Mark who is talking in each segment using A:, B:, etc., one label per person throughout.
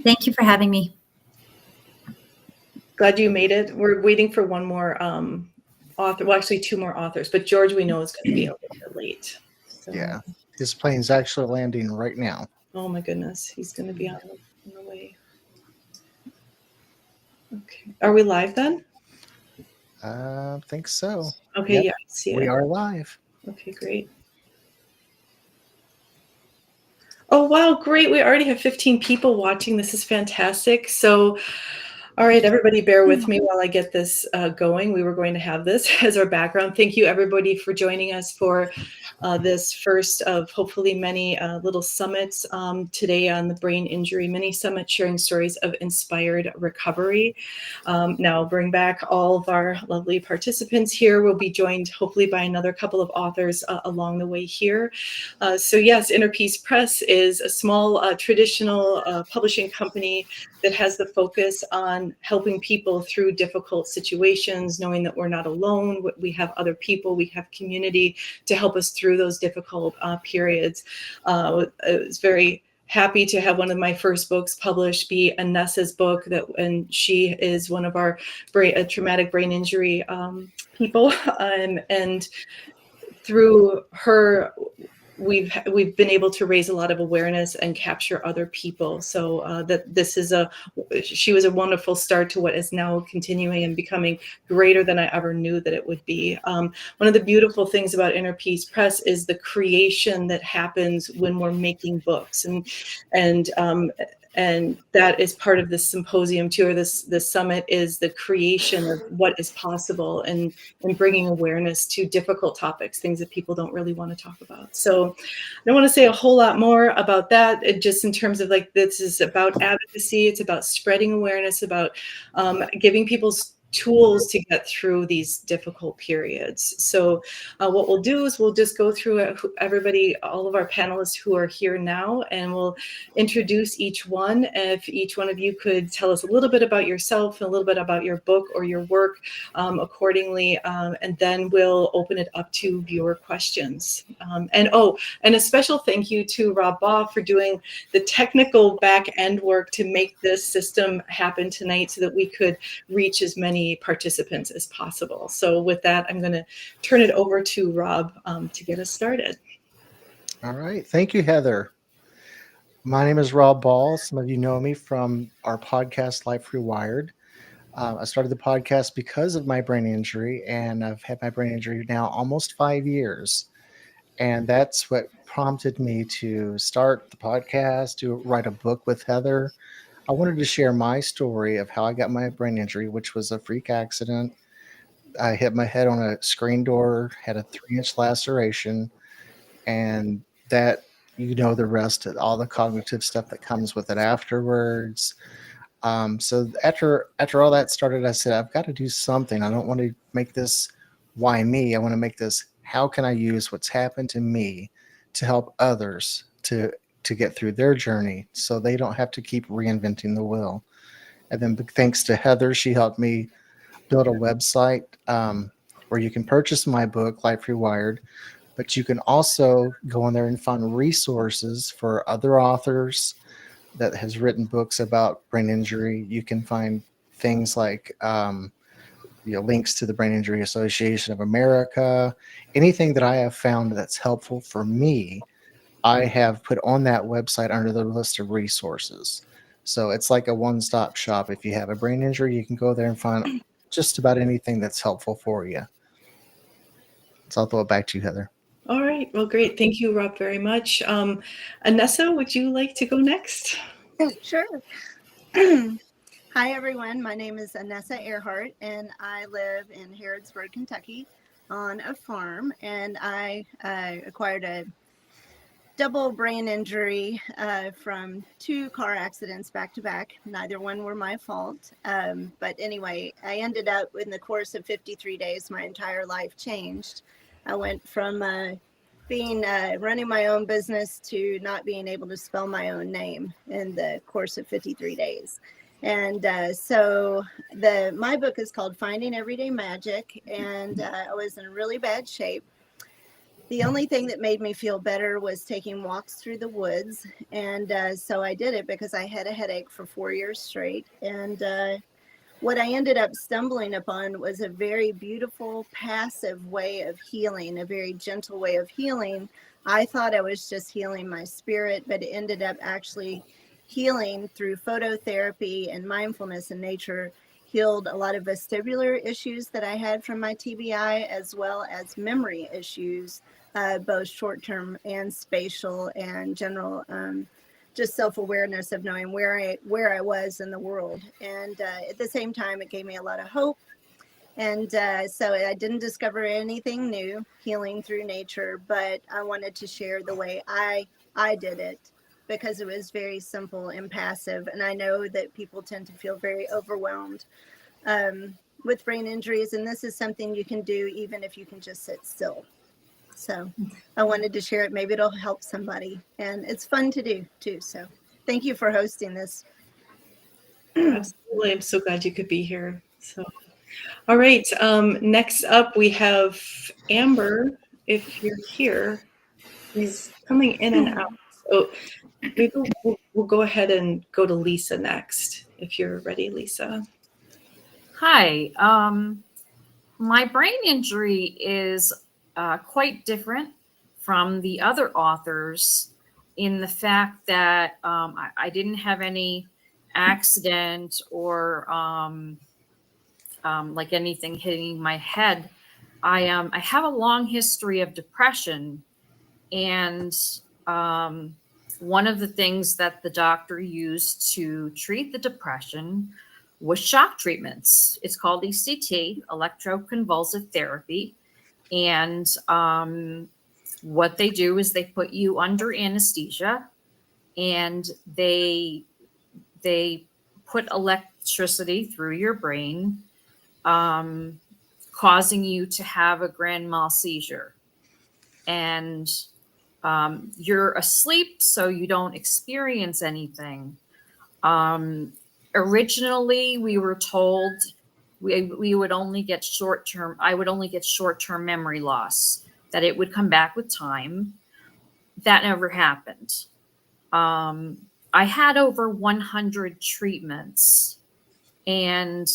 A: Thank you for having me.
B: Glad you made it. We're waiting for one more author. Well, actually, two more authors. But George, we know, is going to be a little bit late. So.
C: Yeah, his plane's actually landing right now.
B: Oh my goodness, he's going to be on the way. Okay, are we live then?
C: I think so.
B: Okay,
C: Yep,
B: yeah, I see it.
C: we are live.
B: Okay, great. Oh, wow, great. We already have 15 people watching. This is fantastic. So, all right, everybody, bear with me while I get this going. We were going to have this as our background. Thank you, everybody, for joining us for this first of hopefully many little summits today on the Brain Injury Mini Summit, sharing stories of inspired recovery. Now, I'll bring back all of our lovely participants here. We'll be joined hopefully by another couple of authors along the way here. So yes, Inner Peace Press is a small traditional publishing company that has the focus on helping people through difficult situations, knowing that we're not alone. We have other people, we have community to help us through those difficult periods. I was very happy to have one of my first books published be Anessa's book, and she is one of our traumatic brain injury people, and through her, we've been able to raise a lot of awareness and capture other people. So that this is she was a wonderful start to what is now continuing and becoming greater than I ever knew that it would be. One of the beautiful things about Inner Peace Press is the creation that happens when we're making books, and that is part of this symposium too, or this summit, is the creation of what is possible and bringing awareness to difficult topics, things that people don't really want to talk about. So I don't want to say a whole lot more about that, just in terms of like, this is about advocacy. It's about spreading awareness, about giving people tools to get through these difficult periods. So what we'll do is we'll just go through everybody, all of our panelists who are here now, and we'll introduce each one. If each one of you could tell us a little bit about yourself and a little bit about your book or your work accordingly, and then we'll open it up to viewer questions. And a special thank you to Rob Baugh for doing the technical back end work to make this system happen tonight so that we could reach as many participants as possible. So with that, I'm going to turn it over to Rob to get us started.
C: All right. Thank you, Heather. My name is Rob Ball. Some of you know me from our podcast, Life Rewired. I started the podcast because of my brain injury, and I've had my brain injury now almost 5 years. And that's what prompted me to start the podcast, to write a book with Heather. I wanted to share my story of how I got my brain injury, which was a freak accident. I hit my head on a screen door, had a 3-inch laceration, and that, the rest of all the cognitive stuff that comes with it afterwards. So after all that started, I said, I've got to do something. I don't want to make this why me. I want to make this, how can I use what's happened to me to help others to get through their journey so they don't have to keep reinventing the wheel. And then thanks to Heather, she helped me build a website where you can purchase my book, Life Rewired, but you can also go in there and find resources for other authors that has written books about brain injury. You can find things like links to the Brain Injury Association of America. Anything that I have found that's helpful for me, I have put on that website under the list of resources. So it's like a one-stop shop. If you have a brain injury, you can go there and find just about anything that's helpful for you. So I'll throw it back to you, Heather.
B: All right. Well, great. Thank you, Rob, very much. Anessa, would you like to go next?
D: Sure. Hi, everyone. My name is Anessa Arehart, and I live in Harrodsburg, Kentucky, on a farm. And I acquired a double brain injury from 2 car accidents back to back. Neither one were my fault. But anyway, I ended up in the course of 53 days, my entire life changed. I went from running my own business to not being able to spell my own name in the course of 53 days. And so my book is called Finding Everyday Magic, and I was in really bad shape. The only thing that made me feel better was taking walks through the woods. And so I did it because I had a headache for 4 years straight. And what I ended up stumbling upon was a very beautiful, passive way of healing, a very gentle way of healing. I thought I was just healing my spirit, but it ended up actually healing through phototherapy and mindfulness in nature. Healed a lot of vestibular issues that I had from my TBI, as well as memory issues, both short-term and spatial and general. Just self-awareness of knowing where I was in the world. And at the same time, it gave me a lot of hope. And so I didn't discover anything new healing through nature, but I wanted to share the way I did it, because it was very simple and passive. And I know that people tend to feel very overwhelmed with brain injuries. And this is something you can do even if you can just sit still. So I wanted to share it. Maybe it'll help somebody. And it's fun to do too. So thank you for hosting this.
B: Absolutely. I'm so glad you could be here. So, all right. Next up, we have Amber. If you're here, she's coming in and out. So maybe we'll go ahead and go to Lisa next. If you're ready, Lisa.
A: Hi. My brain injury is quite different from the other authors in the fact that I didn't have any accident or like anything hitting my head. I have a long history of depression, and one of the things that the doctor used to treat the depression was shock treatments. It's called ECT, electroconvulsive therapy. And what they do is they put you under anesthesia, and they put electricity through your brain, causing you to have a grand mal seizure. And you're asleep, so you don't experience anything. Originally, we were told we would only get short-term, I would only get short-term memory loss, that it would come back with time. That never happened. I had over 100 treatments, and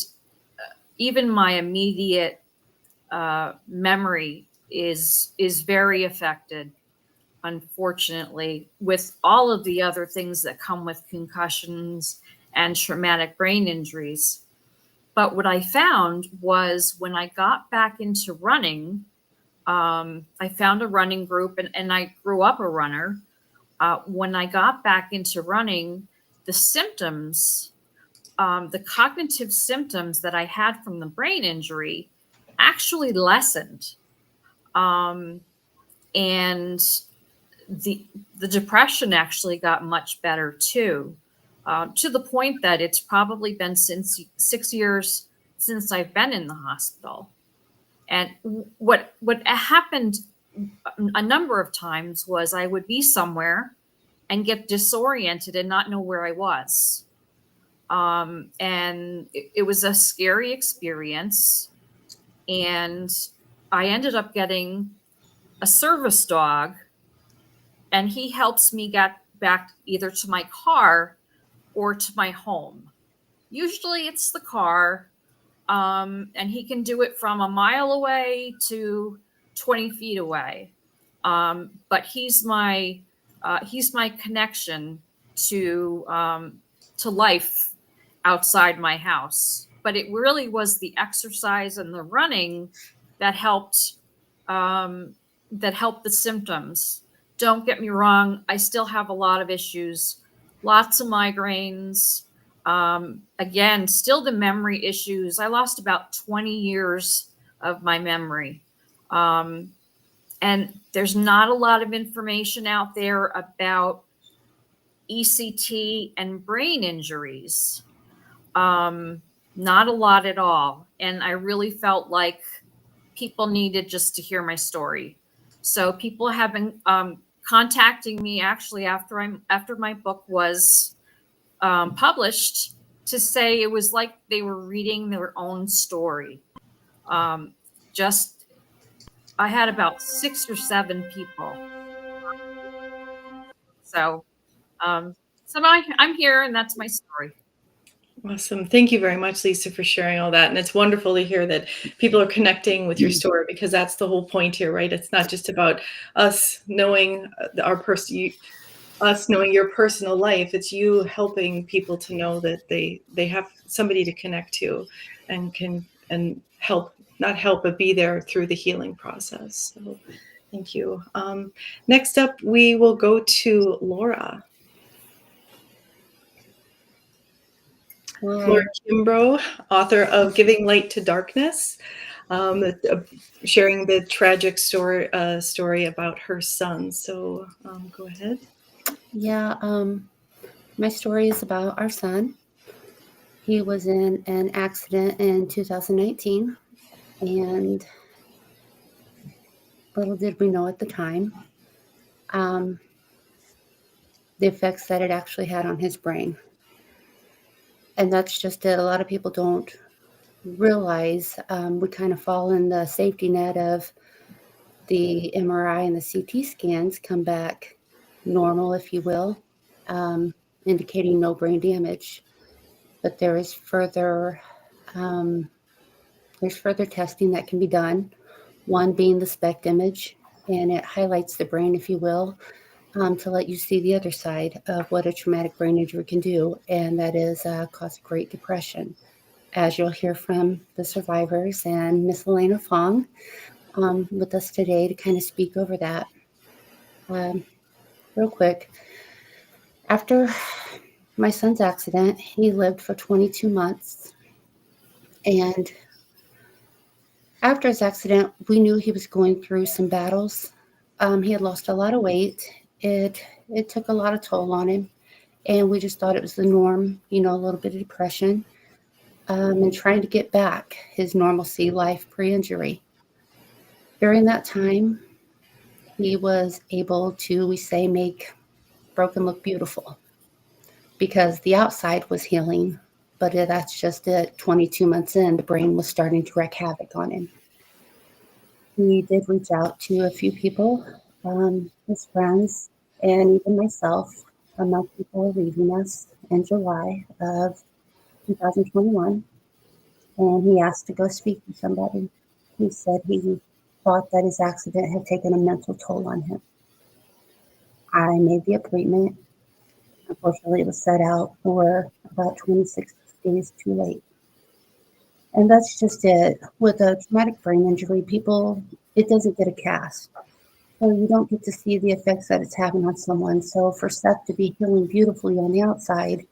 A: even my immediate memory is very affected, unfortunately, with all of the other things that come with concussions and traumatic brain injuries. But what I found was when I got back into running, I found a running group, and I grew up a runner. When I got back into running, the symptoms, the cognitive symptoms that I had from the brain injury actually lessened. And the depression actually got much better too, to the point that it's probably been since 6 years since I've been in the hospital. And what happened a number of times was I would be somewhere and get disoriented and not know where I was. And it was a scary experience. And I ended up getting a service dog, and he helps me get back either to my car or to my home. Usually it's the car, and he can do it from a mile away to 20 feet away. But he's my connection to life outside my house. But it really was the exercise and the running that helped the symptoms. Don't get me wrong, I still have a lot of issues, lots of migraines. Again, still the memory issues. I lost about 20 years of my memory. And there's not a lot of information out there about ECT and brain injuries. Not a lot at all. And I really felt like people needed just to hear my story. So people have been contacting me actually after my book was published, to say it was like they were reading their own story. I had about 6 or 7 people. So, I'm here, and that's my story.
B: Awesome. Thank you very much, Lisa, for sharing all that. And it's wonderful to hear that people are connecting with your story, because that's the whole point here, right? It's not just about us knowing us knowing your personal life. It's you helping people to know that they have somebody to connect to and can help, not help, but be there through the healing process. So thank you. Next up, we will go to Laura. Laura Kimbro, author of Giving Light to Darkness, sharing the tragic story about her son. So go ahead.
E: Yeah, my story is about our son. He was in an accident in 2019, and little did we know at the time the effects that it actually had on his brain. And that's just it. A lot of people don't realize we kind of fall in the safety net of the MRI and the CT scans come back normal, if you will, indicating no brain damage. But there is further testing that can be done. One being the SPECT image, and it highlights the brain, if you will, to let you see the other side of what a traumatic brain injury can do, and that is cause great depression. As you'll hear from the survivors and Miss Alina Fong with us today to kind of speak over that. Real quick, after my son's accident, he lived for 22 months, and after his accident, we knew he was going through some battles. He had lost a lot of weight. It took a lot of toll on him, and we just thought it was the norm, a little bit of depression, and trying to get back his normalcy life pre-injury. During that time, he was able to, we say, make broken look beautiful, because the outside was healing, but that's just it. 22 months in, the brain was starting to wreak havoc on him. He did reach out to a few people, his friends, and even myself. My people were leaving us in July of 2021, and he asked to go speak to somebody. He said he thought that his accident had taken a mental toll on him. I made the appointment. Unfortunately, it was set out for about 26 days too late. And that's just it. With a traumatic brain injury, it doesn't get a cast. So you don't get to see the effects that it's having on someone. So for Seth to be healing beautifully on the outside,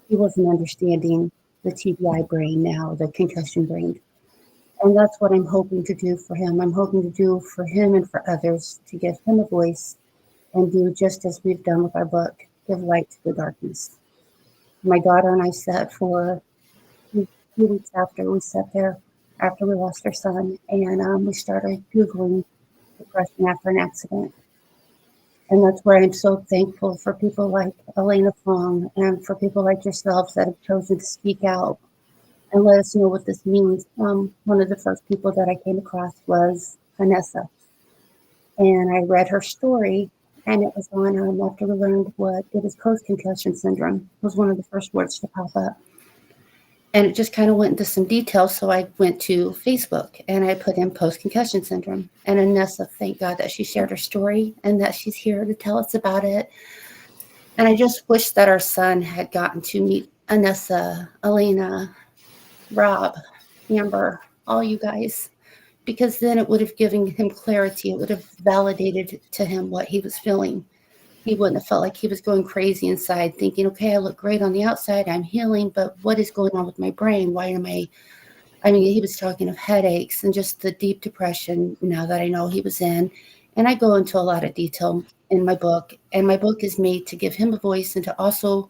E: he wasn't understanding the TBI brain now, the concussion brain. And that's what I'm hoping to do for him. I'm hoping to do for him and for others, to give him a voice and do just as we've done with our book, give light to the darkness. My daughter and I sat for a few weeks after we lost our son, and we started Googling depression after an accident. And that's where I'm so thankful for people like Alina Fong and for people like yourselves that have chosen to speak out and let us know what this means. One of the first people that I came across was Anessa. And I read her story, and it was on after we learned what it was, post-concussion syndrome was one of the first words to pop up. And it just kind of went into some details. So I went to Facebook and I put in post-concussion syndrome. And Anessa, thank God that she shared her story and that she's here to tell us about it. And I just wish that our son had gotten to meet Anessa, Alina, Rob, Amber, all you guys, because then it would have given him clarity. It would have validated to him what he was feeling. He wouldn't have felt like he was going crazy inside, thinking, okay, I look great on the outside, I'm healing, but what is going on with my brain? He was talking of headaches and just the deep depression now that I know he was in. And I go into a lot of detail in my book, and my book is made to give him a voice and to also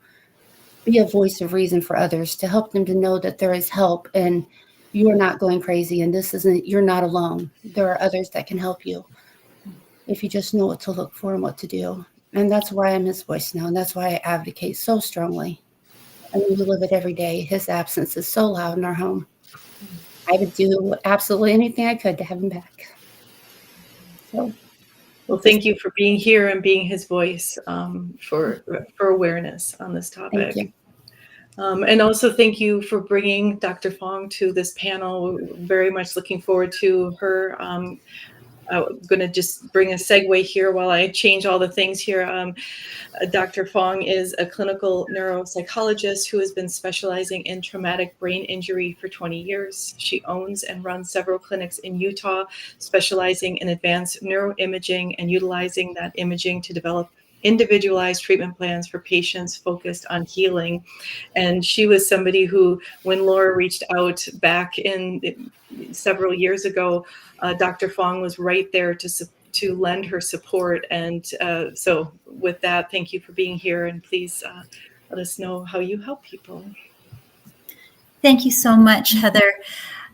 E: be a voice of reason for others, to help them to know that there is help and you're not going crazy, and you're not alone. There are others that can help you if you just know what to look for and what to do. And that's why I'm his voice now. And that's why I advocate so strongly. I mean, we live it every day. His absence is so loud in our home. I would do absolutely anything I could to have him back. So
B: Well, thank you for being here and being his voice for awareness on this
E: thank
B: topic.
E: you.
B: And also thank you for bringing Dr. Fong to this panel. We're very much looking forward to her. I'm going to just bring a segue here while I change all the things here. Dr. Fong is a clinical neuropsychologist who has been specializing in traumatic brain injury for 20 years. She owns and runs several clinics in Utah, specializing in advanced neuroimaging and utilizing that imaging to develop individualized treatment plans for patients focused on healing. And she was somebody who, when Laura reached out back in several years ago, Dr. Fong was right there to lend her support. And so with that, thank you for being here, and please let us know how you help people.
F: Thank you so much, Heather.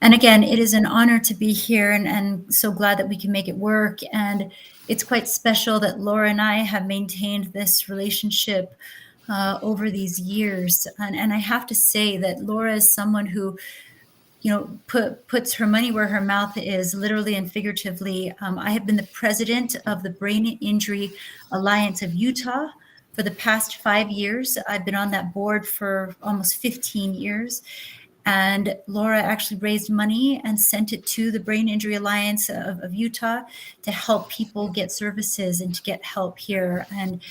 F: And again, it is an honor to be here, and so glad that we can make it work. And it's quite special that Laura and I have maintained this relationship over these years. And I have to say that Laura is someone who, you know, puts her money where her mouth is, literally and figuratively. I have been the president of the Brain Injury Alliance of Utah for the past 5 years. I've been on that board for almost 15 years. And Laura actually raised money and sent it to the Brain Injury Alliance of Utah to help people get services and to get help here. And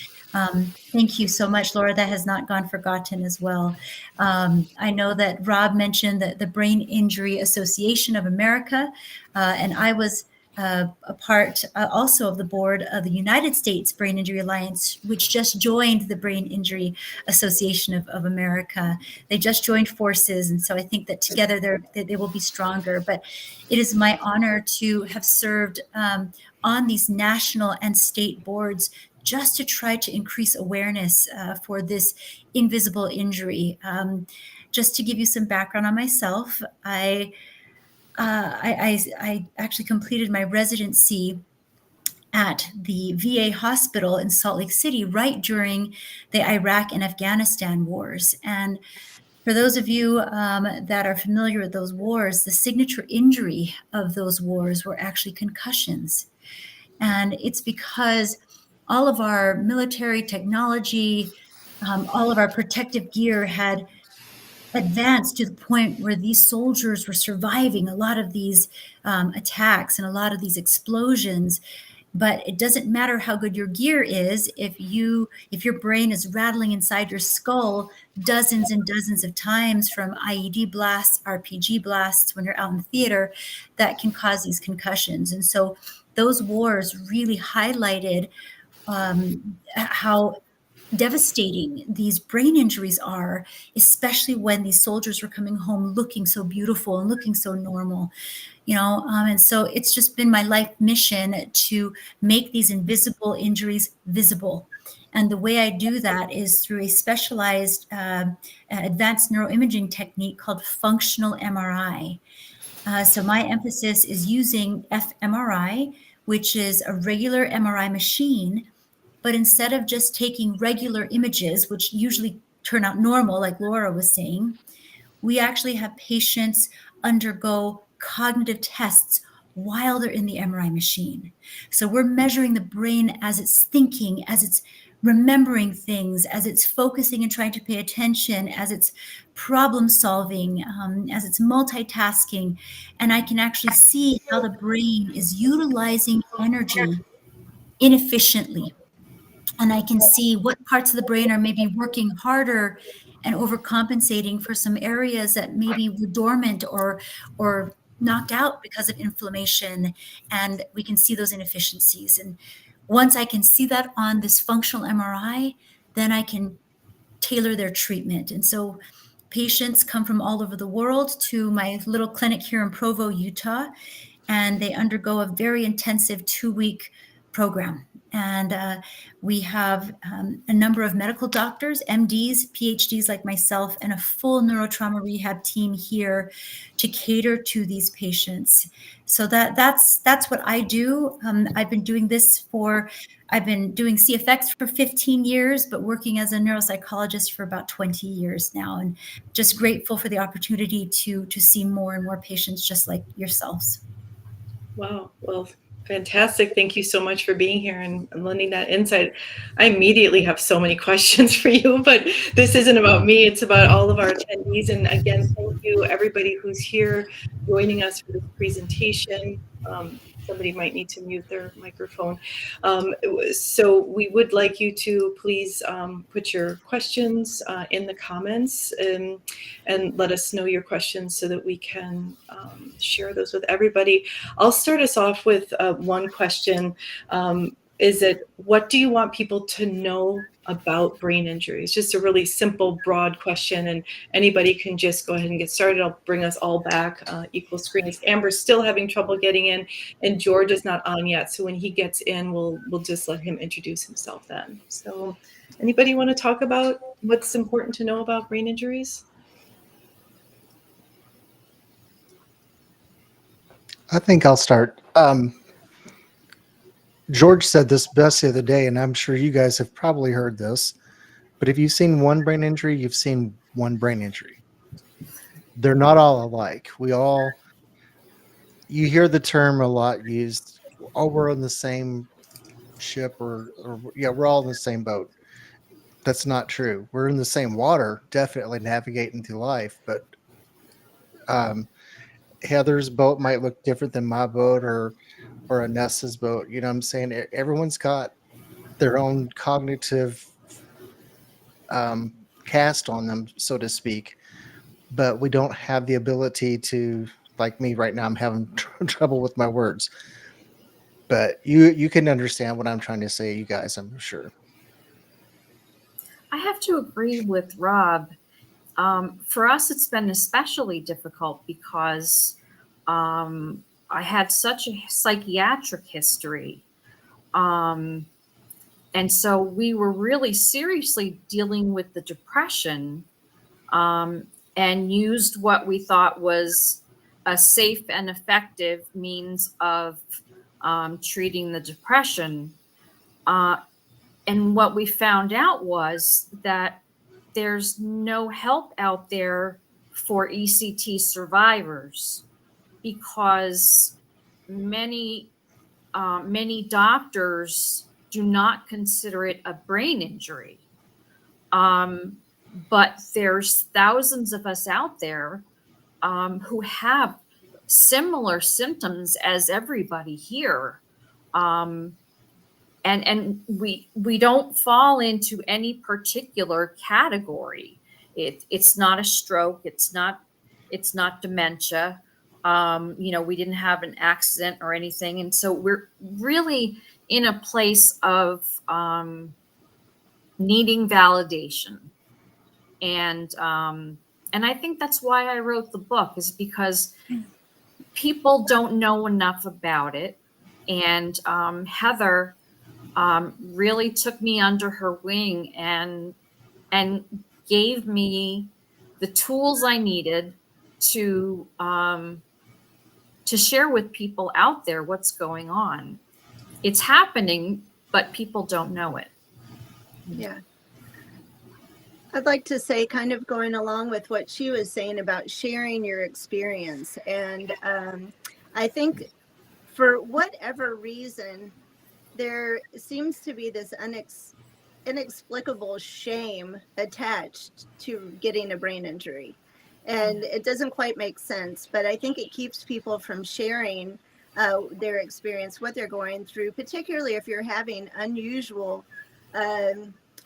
F: thank you so much, Laura. That has not gone forgotten as well. I know that Rob mentioned that the Brain Injury Association of America, and I was a part also of the board of the United States Brain Injury Alliance, which just joined the Brain Injury Association of America. They just joined forces, and so I think that together they will be stronger. But it is my honor to have served on these national and state boards just to try to increase awareness for this invisible injury. Just to give you some background on myself, I actually completed my residency at the VA hospital in Salt Lake City right during the Iraq and Afghanistan wars. And for those of you that are familiar with those wars, the signature injury of those wars were actually concussions. And it's because all of our military technology, all of our protective gear had advanced to the point where these soldiers were surviving a lot of these attacks and a lot of these explosions. But it doesn't matter how good your gear is if your brain is rattling inside your skull dozens and dozens of times from IED blasts, RPG blasts when you're out in the theater, that can cause these concussions. And so those wars really highlighted how devastating these brain injuries are, especially when these soldiers were coming home looking so beautiful and looking so normal, you know. And so it's just been my life mission to make these invisible injuries visible. And the way I do that is through a specialized advanced neuroimaging technique called functional MRI. So my emphasis is using fMRI, which is a regular MRI machine. But instead of just taking regular images, which usually turn out normal, like Laura was saying, we actually have patients undergo cognitive tests while they're in the MRI machine. So we're measuring the brain as it's thinking, as it's remembering things, as it's focusing and trying to pay attention, as it's problem solving, as it's multitasking. And I can actually see how the brain is utilizing energy inefficiently. And I can see what parts of the brain are maybe working harder and overcompensating for some areas that maybe were dormant or knocked out because of inflammation. And we can see those inefficiencies. And once I can see that on this functional MRI, then I can tailor their treatment. And so patients come from all over the world to my little clinic here in Provo, Utah, and they undergo a very intensive 2-week program. And we have a number of medical doctors, MDs, PhDs like myself, and a full neurotrauma rehab team here to cater to these patients. So that's what I do. I've been doing CFX for 15 years, but working as a neuropsychologist for about 20 years now, and just grateful for the opportunity to see more and more patients just like yourselves.
B: Wow. Well, Fantastic. Thank you so much for being here and lending that insight. I immediately have so many questions for you, but this isn't about me. It's about all of our attendees. And again, thank you everybody who's here joining us for this presentation. Somebody might need to mute their microphone. So we would like you to please put your questions in the comments and let us know your questions so that we can share those with everybody. I'll start us off with one question. Is it, what do you want people to know about brain injuries? Just a really simple, broad question, and anybody can just go ahead and get started. I'll bring us all back, equal screens. Amber's still having trouble getting in, and George is not on yet. So when he gets in, we'll just let him introduce himself then. So anybody want to talk about what's important to know about brain injuries?
C: I think I'll start. George said this best the other day, and I'm sure you guys have probably heard this, but if you've seen one brain injury, you've seen one brain injury. They're not all alike. You hear the term a lot used, oh, we're on the same ship, or yeah, we're all in the same boat. That's not true. We're in the same water, definitely navigating through life, but Heather's boat might look different than my boat or Anessa's boat. You know what I'm saying? Everyone's got their own cognitive cast on them, so to speak, but we don't have the ability to, like me right now, I'm having trouble with my words. But you can understand what I'm trying to say, you guys, I'm sure.
A: I have to agree with Rob. For us, it's been especially difficult because I had such a psychiatric history. And so we were really seriously dealing with the depression, and used what we thought was a safe and effective means of treating the depression. And what we found out was that there's no help out there for ECT survivors because many doctors do not consider it a brain injury. But there's thousands of us out there who have similar symptoms as everybody here. And we don't fall into any particular category. It's not a stroke. It's not dementia. We didn't have an accident or anything, and so we're really in a place of needing validation, and I think that's why I wrote the book, is because people don't know enough about it, and Heather really took me under her wing and gave me the tools I needed to share with people out there what's going on. It's happening, but people don't know it.
D: Yeah. I'd like to say, kind of going along with what she was saying about sharing your experience. And I think for whatever reason, there seems to be this inexplicable shame attached to getting a brain injury. And it doesn't quite make sense, but I think it keeps people from sharing their experience, what they're going through, particularly if you're having unusual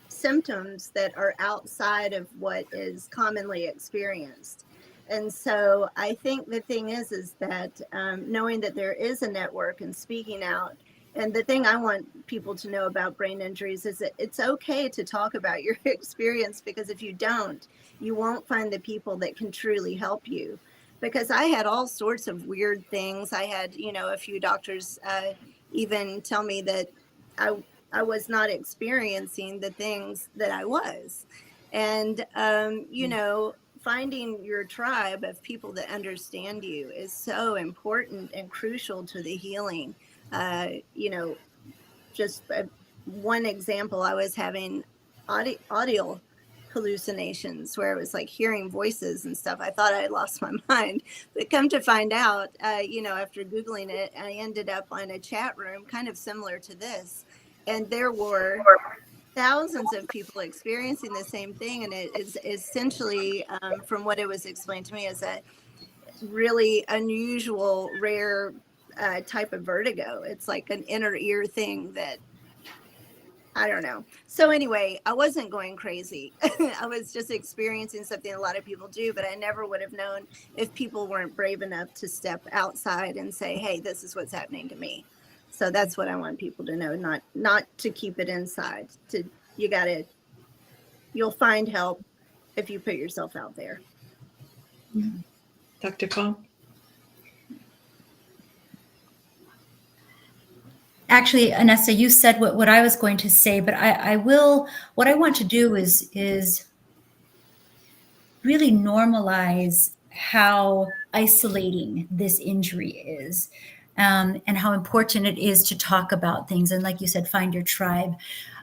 D: symptoms that are outside of what is commonly experienced. And so I think the thing is that knowing that there is a network and speaking out. And the thing I want people to know about brain injuries is that it's okay to talk about your experience, because if you don't, you won't find the people that can truly help you. Because I had all sorts of weird things. I had, a few doctors even tell me that I was not experiencing the things that I was. And, finding your tribe of people that understand you is so important and crucial to the healing. Just one example, I was having audio hallucinations where it was like hearing voices and stuff. I thought I had lost my mind, but come to find out, after Googling it, I ended up on a chat room kind of similar to this. And there were thousands of people experiencing the same thing. And it is essentially, from what it was explained to me, as a really unusual, rare type of vertigo. It's like an inner ear thing that I don't know. So anyway, I wasn't going crazy. I was just experiencing something a lot of people do, but I never would have known if people weren't brave enough to step outside and say, hey, this is what's happening to me. So that's what I want people to know, not to keep it inside. You'll find help if you put yourself out there.
B: Dr. Fong?
F: Actually, Anessa, you said what I was going to say, but what I want to do is really normalize how isolating this injury is, and how important it is to talk about things. And like you said, find your tribe.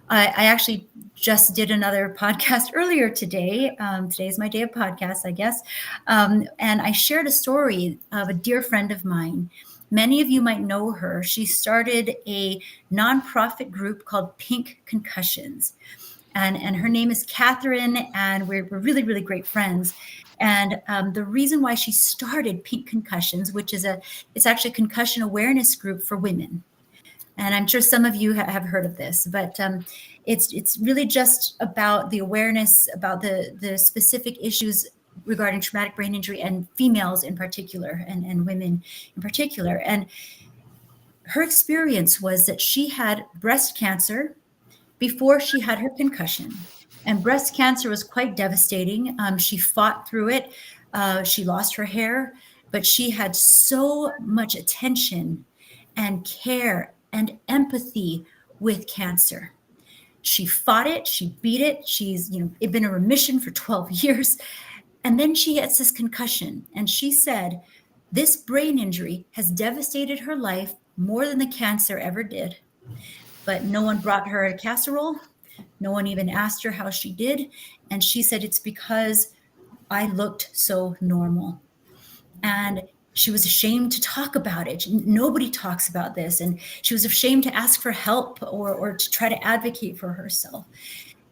F: I actually just did another podcast earlier today. Today's my day of podcasts, I guess. And I shared a story of a dear friend of mine. Many of you might know her. She started a nonprofit group called Pink Concussions. And her name is Catherine, and we're really, really great friends. And the reason why she started Pink Concussions, it's actually a concussion awareness group for women. And I'm sure some of you have heard of this, but it's really just about the awareness about the specific issues regarding traumatic brain injury and females in particular, and women in particular. And her experience was that she had breast cancer before she had her concussion. And breast cancer was quite devastating. She fought through it. She lost her hair, but she had so much attention and care and empathy with cancer. She fought it, she beat it. She's been in remission for 12 years. And then she gets this concussion. And she said, this brain injury has devastated her life more than the cancer ever did. But no one brought her a casserole. No one even asked her how she did. And she said, it's because I looked so normal. And she was ashamed to talk about it. Nobody talks about this. And she was ashamed to ask for help or to try to advocate for herself.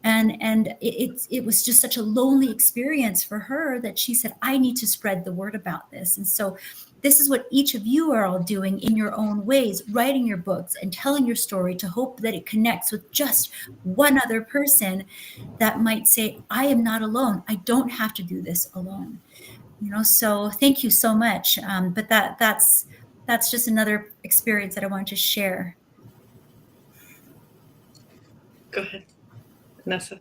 F: And it was just such a lonely experience for her that she said, I need to spread the word about this. And so this is what each of you are all doing in your own ways, writing your books and telling your story to hope that it connects with just one other person that might say, I am not alone. I don't have to do this alone. So thank you so much. But that's just another experience that I wanted to share.
B: Go ahead, Anessa.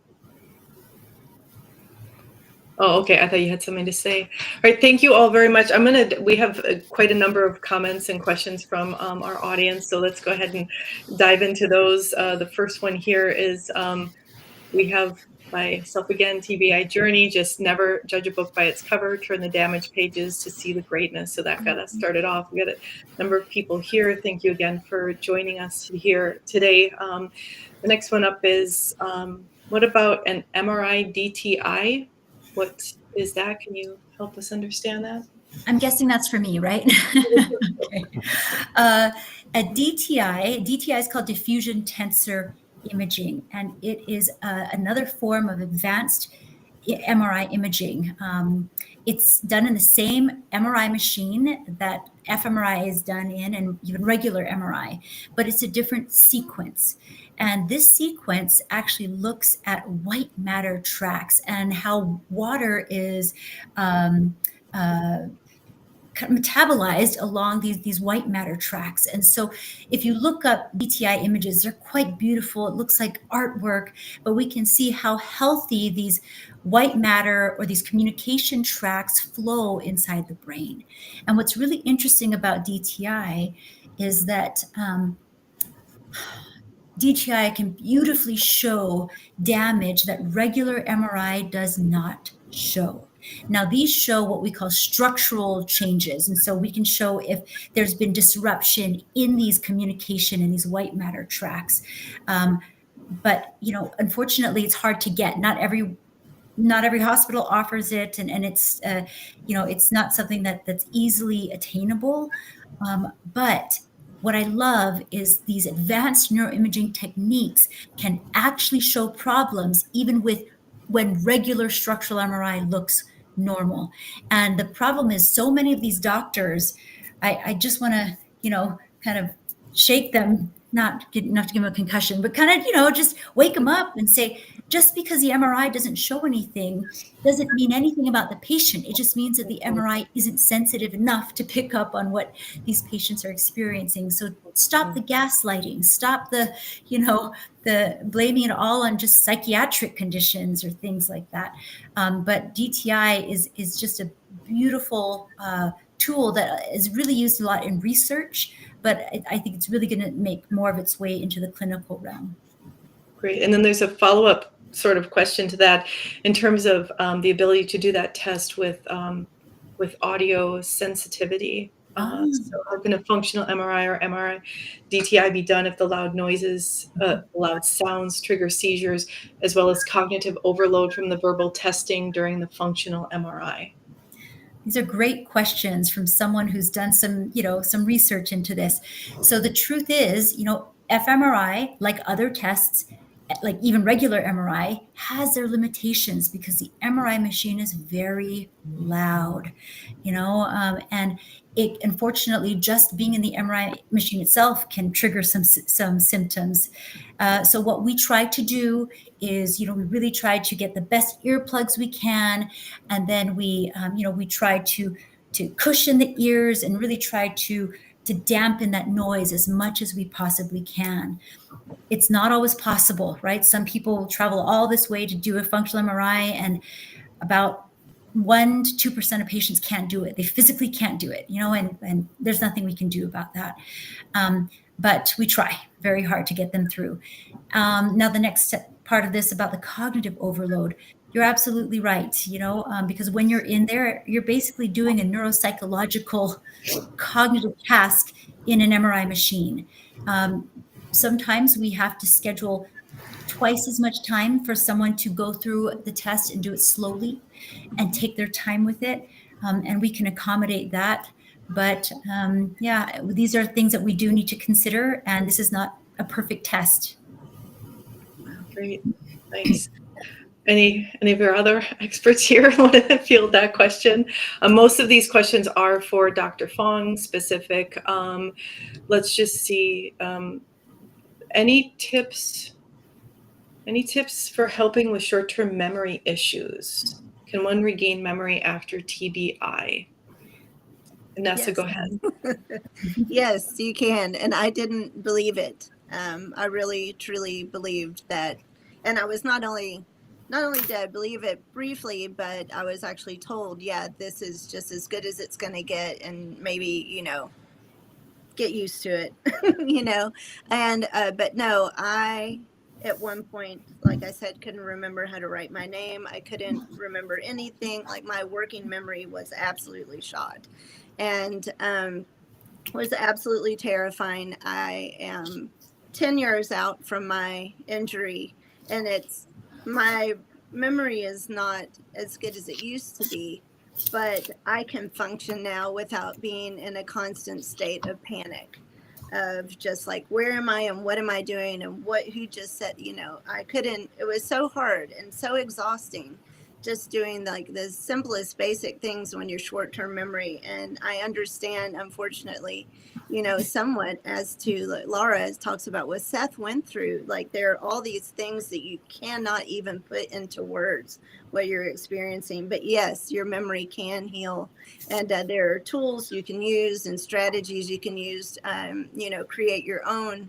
B: Oh, okay. I thought you had something to say. All right. Thank you all very much. We have quite a number of comments and questions from our audience. So let's go ahead and dive into those. The first one here is, we have myself again, TBI journey, just never judge a book by its cover, turn the damaged pages to see the greatness. So that got us started off. We got a number of people here. Thank you again for joining us here today. The next one up is, what about an MRI DTI? What is that? Can you help us understand that?
F: I'm guessing that's for me, right? Okay. A DTI is called diffusion tensor imaging, and it is another form of advanced MRI imaging. It's done in the same MRI machine that fMRI is done in, and even regular MRI, but it's a different sequence. And this sequence actually looks at white matter tracks and how water is metabolized along these white matter tracks. And so if you look up DTI images, they're quite beautiful. It looks like artwork, but we can see how healthy these white matter or these communication tracks flow inside the brain. And what's really interesting about DTI is that DTI can beautifully show damage that regular MRI does not show. Now, these show what we call structural changes. And so we can show if there's been disruption in these communication and these white matter tracks. But, unfortunately, it's hard to get. Not every not every hospital offers it, and it's it's not something that's easily attainable. But what I love is these advanced neuroimaging techniques can actually show problems even with when regular structural MRI looks normal. And the problem is so many of these doctors, I just want to, kind of shake them, not to give them a concussion, but kind of, just wake them up and say, just because the MRI doesn't show anything doesn't mean anything about the patient. It just means that the MRI isn't sensitive enough to pick up on what these patients are experiencing. So stop the gaslighting, stop the blaming it all on just psychiatric conditions or things like that. But DTI is just a beautiful tool that is really used a lot in research, but I think it's really going to make more of its way into the clinical realm.
B: Great. And then there's a follow-up sort of question to that in terms of the ability to do that test with audio sensitivity. So how can a functional MRI or MRI DTI be done if the loud noises, loud sounds trigger seizures, as well as cognitive overload from the verbal testing during the functional MRI?
F: These are great questions from someone who's done some research into this. So the truth is, fMRI, like other tests, like even regular MRI, has their limitations because the MRI machine is very loud, and it, unfortunately, just being in the MRI machine itself can trigger some symptoms. So what we try to do is, we really try to get the best earplugs we can, and then we try to cushion the ears and really try to dampen that noise as much as we possibly can. It's not always possible, right? Some people travel all this way to do a functional MRI, and about 1% to 2% of patients can't do it. They physically can't do it, and there's nothing we can do about that. But we try very hard to get them through. Now, the next part of this about the cognitive overload, you're absolutely right, because when you're in there, you're basically doing a neuropsychological cognitive task in an MRI machine. Sometimes we have to schedule twice as much time for someone to go through the test and do it slowly and take their time with it. And we can accommodate that. But these are things that we do need to consider. And this is not a perfect test.
B: Great. Thanks. Any of your other experts here want to field that question? Most of these questions are for Dr. Fong specific. Let's just see. Any tips for helping with short-term memory issues? Can one regain memory after TBI? Anessa, go ahead.
D: Yes, you can. And I didn't believe it. I really, truly believed that. And I was not only did I believe it briefly, but I was actually told, this is just as good as it's going to get. And maybe, get used to it, and, but no, I, at one point, like I said, couldn't remember how to write my name. I couldn't remember anything. Like, my working memory was absolutely shot, and was absolutely terrifying. I am 10 years out from my injury, and my memory is not as good as it used to be, but I can function now without being in a constant state of panic, of just like, where am I and what am I doing and who just said, I couldn't. It was so hard and so exhausting just doing like the simplest basic things when you're short-term memory. And I understand, unfortunately, somewhat as to like Laura talks about what Seth went through. Like, there are all these things that you cannot even put into words what you're experiencing. But yes, your memory can heal, and there are tools you can use and strategies you can use. Create your own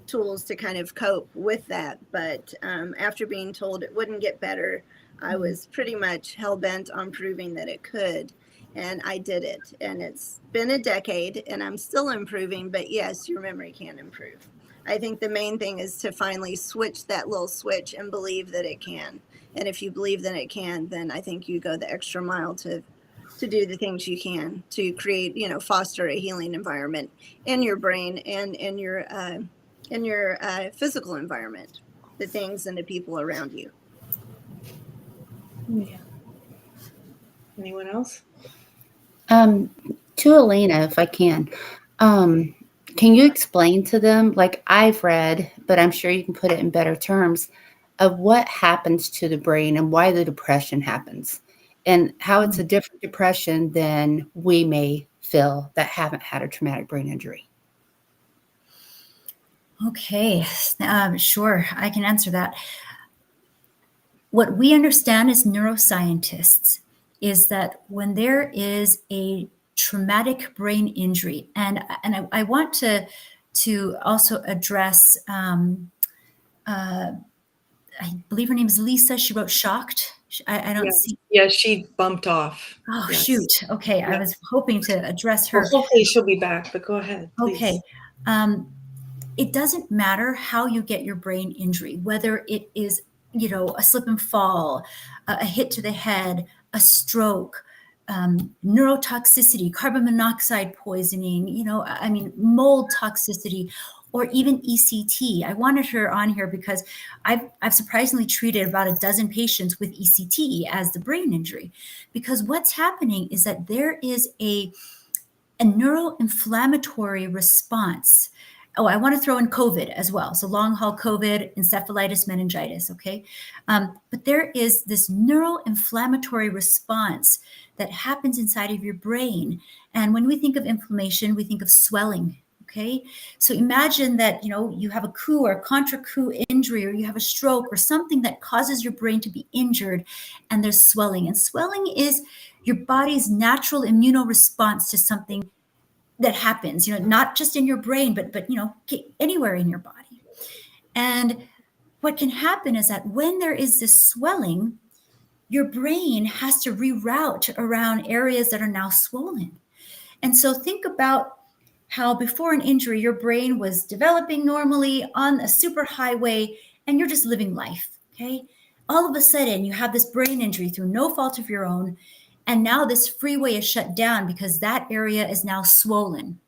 D: tools to kind of cope with that. But after being told it wouldn't get better, I was pretty much hell-bent on proving that it could. And I did it. And it's been a decade and I'm still improving. But yes, your memory can improve. I think the main thing is to finally switch that little switch and believe that it can. And if you believe that it can, then I think you go the extra mile to do the things you can to create, foster a healing environment in your brain and in your physical environment, the things and the people around you.
B: Yeah. Anyone else?
E: To Alina, if I can you explain to them, like I've read, but I'm sure you can put it in better terms, of what happens to the brain and why the depression happens, and how it's a different depression than we may feel that haven't had a traumatic brain injury?
F: Okay, sure, I can answer that. What we understand as neuroscientists is that when there is a traumatic brain injury, and I want to also address, I believe her name is Lisa. She wrote Shocked. I don't see.
B: Yeah, she bumped off.
F: Oh,
B: Yes.
F: shoot. Okay, I was hoping to address
B: Well,
F: her.
B: hopefully she'll be back, but go ahead, please.
F: Okay. It doesn't matter how you get your brain injury, whether it is, a slip and fall, a hit to the head, a stroke, neurotoxicity, carbon monoxide poisoning, mold toxicity, or even ECT. I wanted her on here because I've surprisingly treated about a dozen patients with ECT as the brain injury, because what's happening is that there is a neuroinflammatory response. Oh, I want to throw in COVID as well. So long haul COVID, encephalitis, meningitis. Okay. But there is this neuroinflammatory response that happens inside of your brain. And when we think of inflammation, we think of swelling. Okay. So imagine that, you have a coup or a contra coup injury, or you have a stroke or something that causes your brain to be injured, and there's swelling. And swelling is your body's natural immunoresponse to something that happens, not just in your brain, but anywhere in your body. And what can happen is that when there is this swelling, your brain has to reroute around areas that are now swollen. And so think about how before an injury, your brain was developing normally on a super highway and you're just living life, okay? All of a sudden, you have this brain injury through no fault of your own, and now this freeway is shut down because that area is now swollen.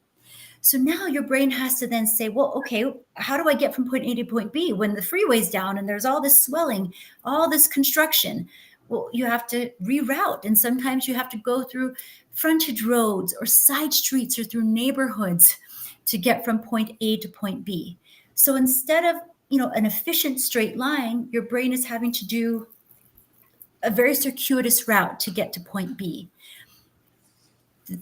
F: So now your brain has to then say, well, okay, how do I get from point A to point B when the freeway's down and there's all this swelling, all this construction? Well, you have to reroute. And sometimes you have to go through frontage roads or side streets or through neighborhoods to get from point A to point B. So instead of, an efficient straight line, your brain is having to do a very circuitous route to get to point B.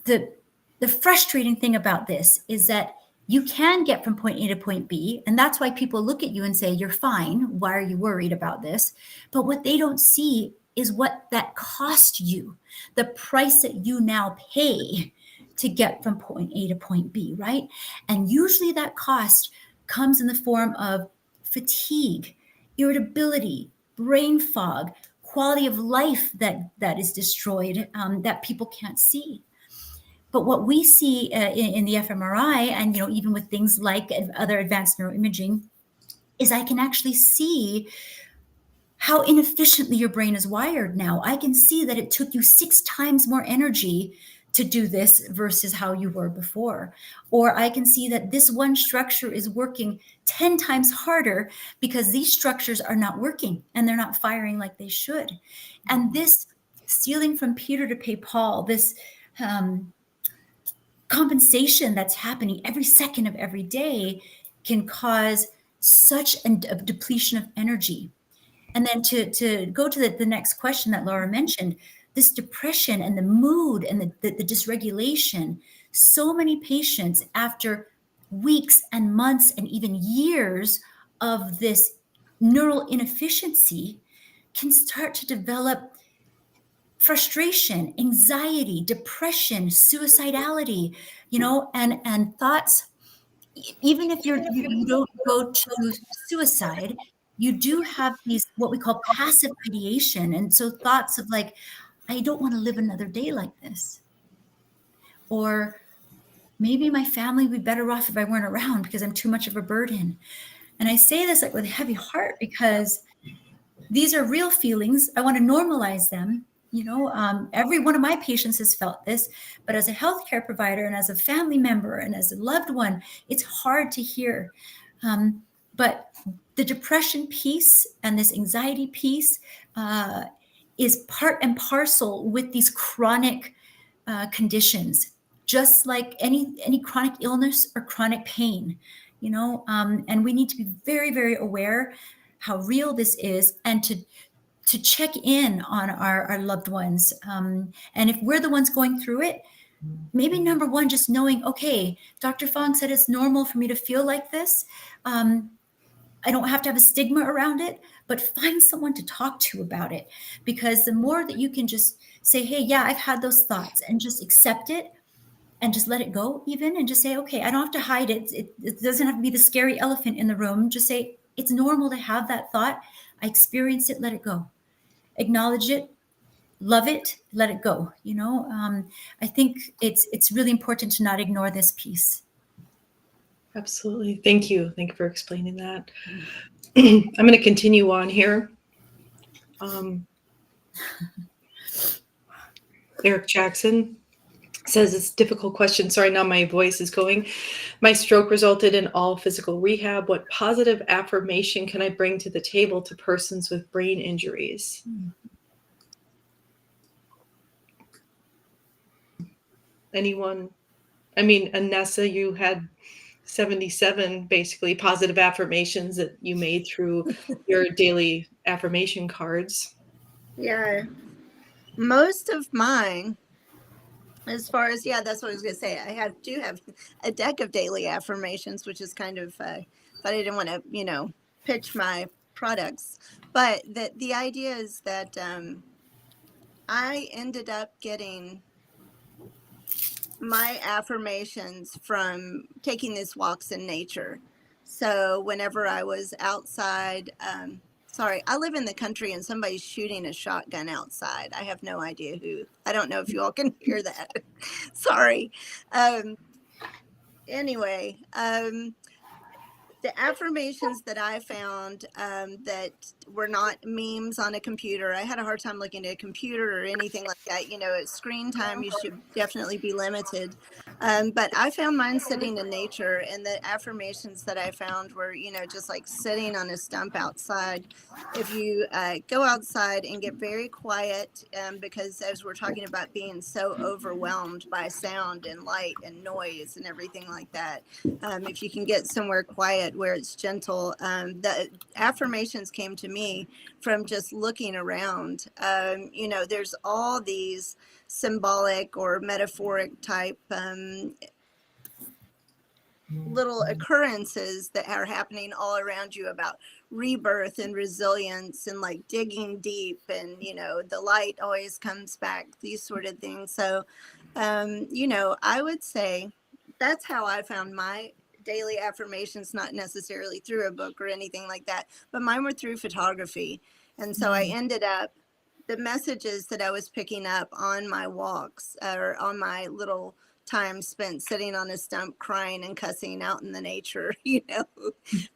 F: The frustrating thing about this is that you can get from point A to point B, and that's why people look at you and say, you're fine. Why are you worried about this? But what they don't see is what that cost you, the price that you now pay to get from point A to point B, right? And usually that cost comes in the form of fatigue, irritability, brain fog, quality of life that is destroyed, that people can't see. But what we see in the fMRI, and even with things like other advanced neuroimaging, is I can actually see how inefficiently your brain is wired now. I can see that it took you 6 times more energy to do this versus how you were before. Or I can see that this one structure is working 10 times harder because these structures are not working and they're not firing like they should. And this stealing from Peter to pay Paul, this compensation that's happening every second of every day can cause such a depletion of energy. And then to go to the next question that Laura mentioned, this depression and the mood and the dysregulation, so many patients after weeks and months and even years of this neural inefficiency can start to develop frustration, anxiety, depression, suicidality, and thoughts. Even if you don't go to suicide, you do have these, what we call passive ideation. And so thoughts of like, I don't want to live another day like this. Or maybe my family would be better off if I weren't around because I'm too much of a burden. And I say this like with a heavy heart because these are real feelings. I want to normalize them. Every one of my patients has felt this, but as a healthcare provider and as a family member and as a loved one, it's hard to hear. But the depression piece and this anxiety piece is part and parcel with these chronic conditions, just like any chronic illness or chronic pain, and we need to be very, very aware how real this is, and to check in on our loved ones. And if we're the ones going through it, maybe number one, just knowing, okay, Dr. Fong said it's normal for me to feel like this. I don't have to have a stigma around it, but find someone to talk to about it. Because the more that you can just say, hey, yeah, I've had those thoughts, and just accept it and just let it go even, and just say, okay, I don't have to hide it. It doesn't have to be the scary elephant in the room. Just say, it's normal to have that thought. I experienced it, let it go. Acknowledge it, love it, let it go. I think it's really important to not ignore this piece.
B: Absolutely. Thank you. Thank you for explaining that. I'm going to continue on here. Eric Jackson says, it's a difficult question. Sorry, now my voice is going. My stroke resulted in all physical rehab. What positive affirmation can I bring to the table to persons with brain injuries? Anyone? I mean, Anessa, you had 77 basically positive affirmations that you made through your daily affirmation cards.
D: Yeah. Most of mine, as far as, that's what I was going to say. I do have a deck of daily affirmations, which is kind of, but I didn't want to, pitch my products. But the idea is that I ended up getting my affirmations from taking these walks in nature. So whenever I was outside, I live in the country and somebody's shooting a shotgun outside. I have no idea who. I don't know if you all can hear that. Sorry. Anyway, the affirmations that I found that were not memes on a computer. I had a hard time looking at a computer or anything like that. At screen time, you should definitely be limited. But I found mine sitting in nature, and the affirmations that I found were, just like sitting on a stump outside. If you go outside and get very quiet, because as we're talking about being so overwhelmed by sound and light and noise and everything like that, if you can get somewhere quiet where it's gentle. The affirmations came to me from just looking around. There's all these symbolic or metaphoric type little occurrences that are happening all around you about rebirth and resilience and like digging deep, and the light always comes back, these sort of things. So I would say that's how I found my daily affirmations, not necessarily through a book or anything like that, but mine were through photography. And so I ended up, the messages that I was picking up on my walks or on my little time spent sitting on a stump crying and cussing out in the nature,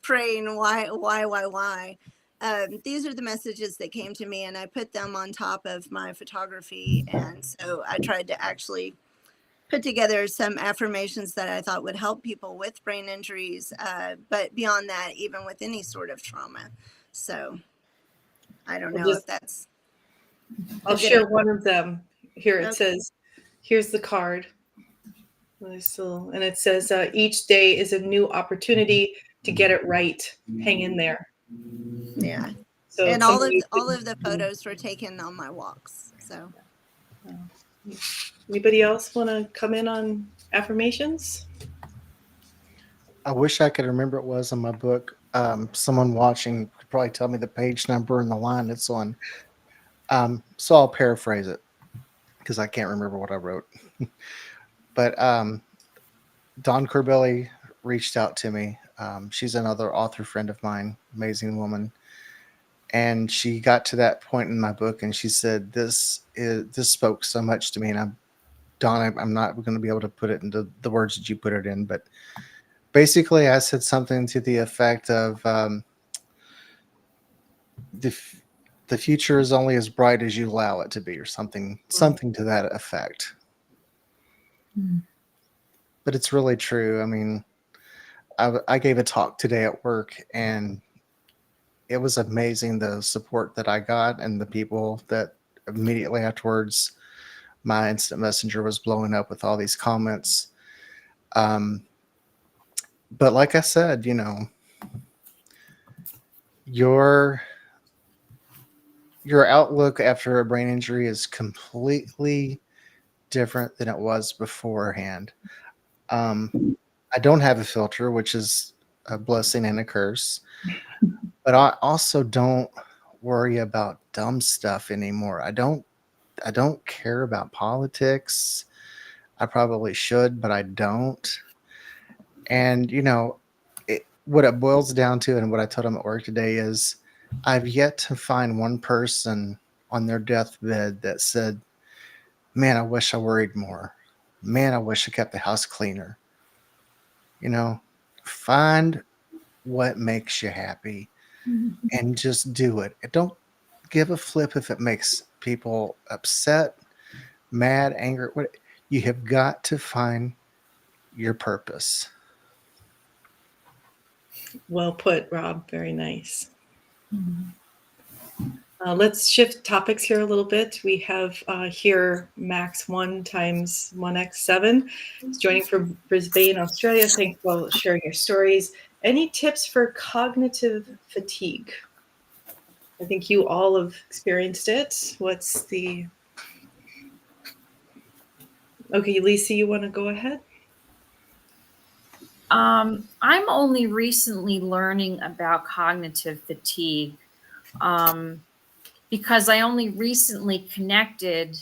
D: praying why. These are the messages that came to me, and I put them on top of my photography. And so I tried to actually put together some affirmations that I thought would help people with brain injuries, but beyond that, even with any sort of trauma. So I don't know if that's...
B: I'll share one of them here. It says, here's the card. And it says, each day is a new opportunity to get it right. Hang in there.
D: Yeah.
B: So
D: and all of the photos were taken on my walks. So
B: anybody else want to come in on affirmations?
C: I wish I could remember what it was in my book. Someone watching could probably tell me the page number and the line it's on. So I'll paraphrase it because I can't remember what I wrote. But Dawn Corbelli reached out to me. She's another author friend of mine, amazing woman. And she got to that point in my book and she said, this spoke so much to me. And Dawn, I'm not going to be able to put it into the words that you put it in, but basically I said something to the effect of the future is only as bright as you allow it to be, or something to that effect. But it's really true. I mean, I gave a talk today at work and it was amazing, the support that I got and the people that immediately afterwards, my instant messenger was blowing up with all these comments. But like I said, your outlook after a brain injury is completely different than it was beforehand. I don't have a filter, which is a blessing and a curse, but I also don't worry about dumb stuff anymore. I don't care about politics. I probably should, but I don't. And what it boils down to, and what I told them at work today, is I've yet to find one person on their deathbed that said, "Man, I wish I worried more. Man, I wish I kept the house cleaner." Find what makes you happy and just do it. Don't give a flip if it makes people upset, mad, angry. You have got to find your purpose.
B: Well put, Rob. Very nice. Let's shift topics here a little bit. We have here Max 1 times 1x7. He's joining from Brisbane, Australia. Thanks for sharing your stories. Any tips for cognitive fatigue? I think you all have experienced it. Okay, Lisa, you want to go ahead?
A: I'm only recently learning about cognitive fatigue because I only recently connected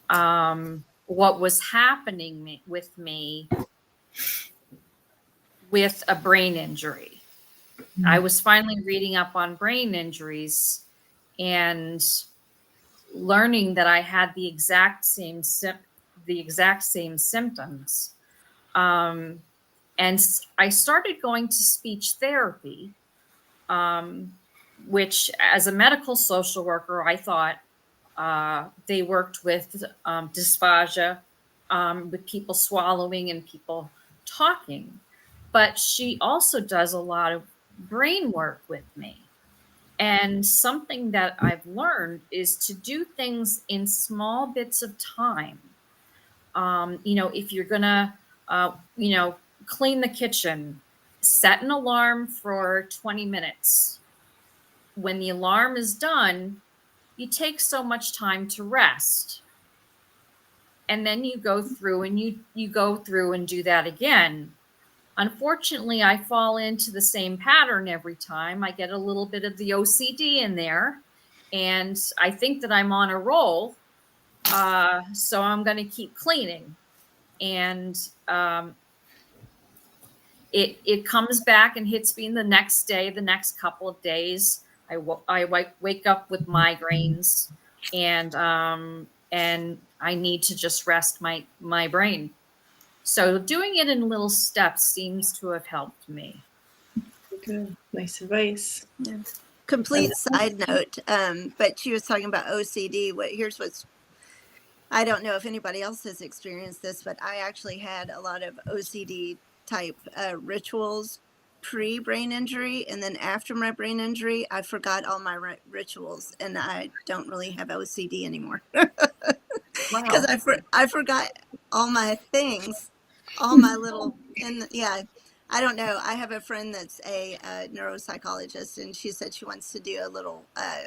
A: what was happening with me with a brain injury. I was finally reading up on brain injuries and learning that I had the exact same symptoms. And I started going to speech therapy, which as a medical social worker, I thought they worked with dysphagia, with people swallowing and people talking. But she also does a lot of brain work with me. And something that I've learned is to do things in small bits of time. If you're going to, clean the kitchen, set an alarm for 20 minutes. When the alarm is done, you take so much time to rest. And then you go through and you go through and do that again. Unfortunately, I fall into the same pattern every time. I get a little bit of the OCD in there, and I think that I'm on a roll. So I'm going to keep cleaning. And it comes back and hits me the next day, the next couple of days. I wake up with migraines, and I need to just rest my brain. So doing it in little steps seems to have helped me.
B: Good. Nice advice.
D: Yeah. Complete side note, but she was talking about OCD. I don't know if anybody else has experienced this, but I actually had a lot of OCD type rituals pre-brain injury, and then after my brain injury, I forgot all my rituals, and I don't really have OCD anymore. Because I forgot all my things, all my little, I don't know. I have a friend that's a neuropsychologist, and she said she wants to do a little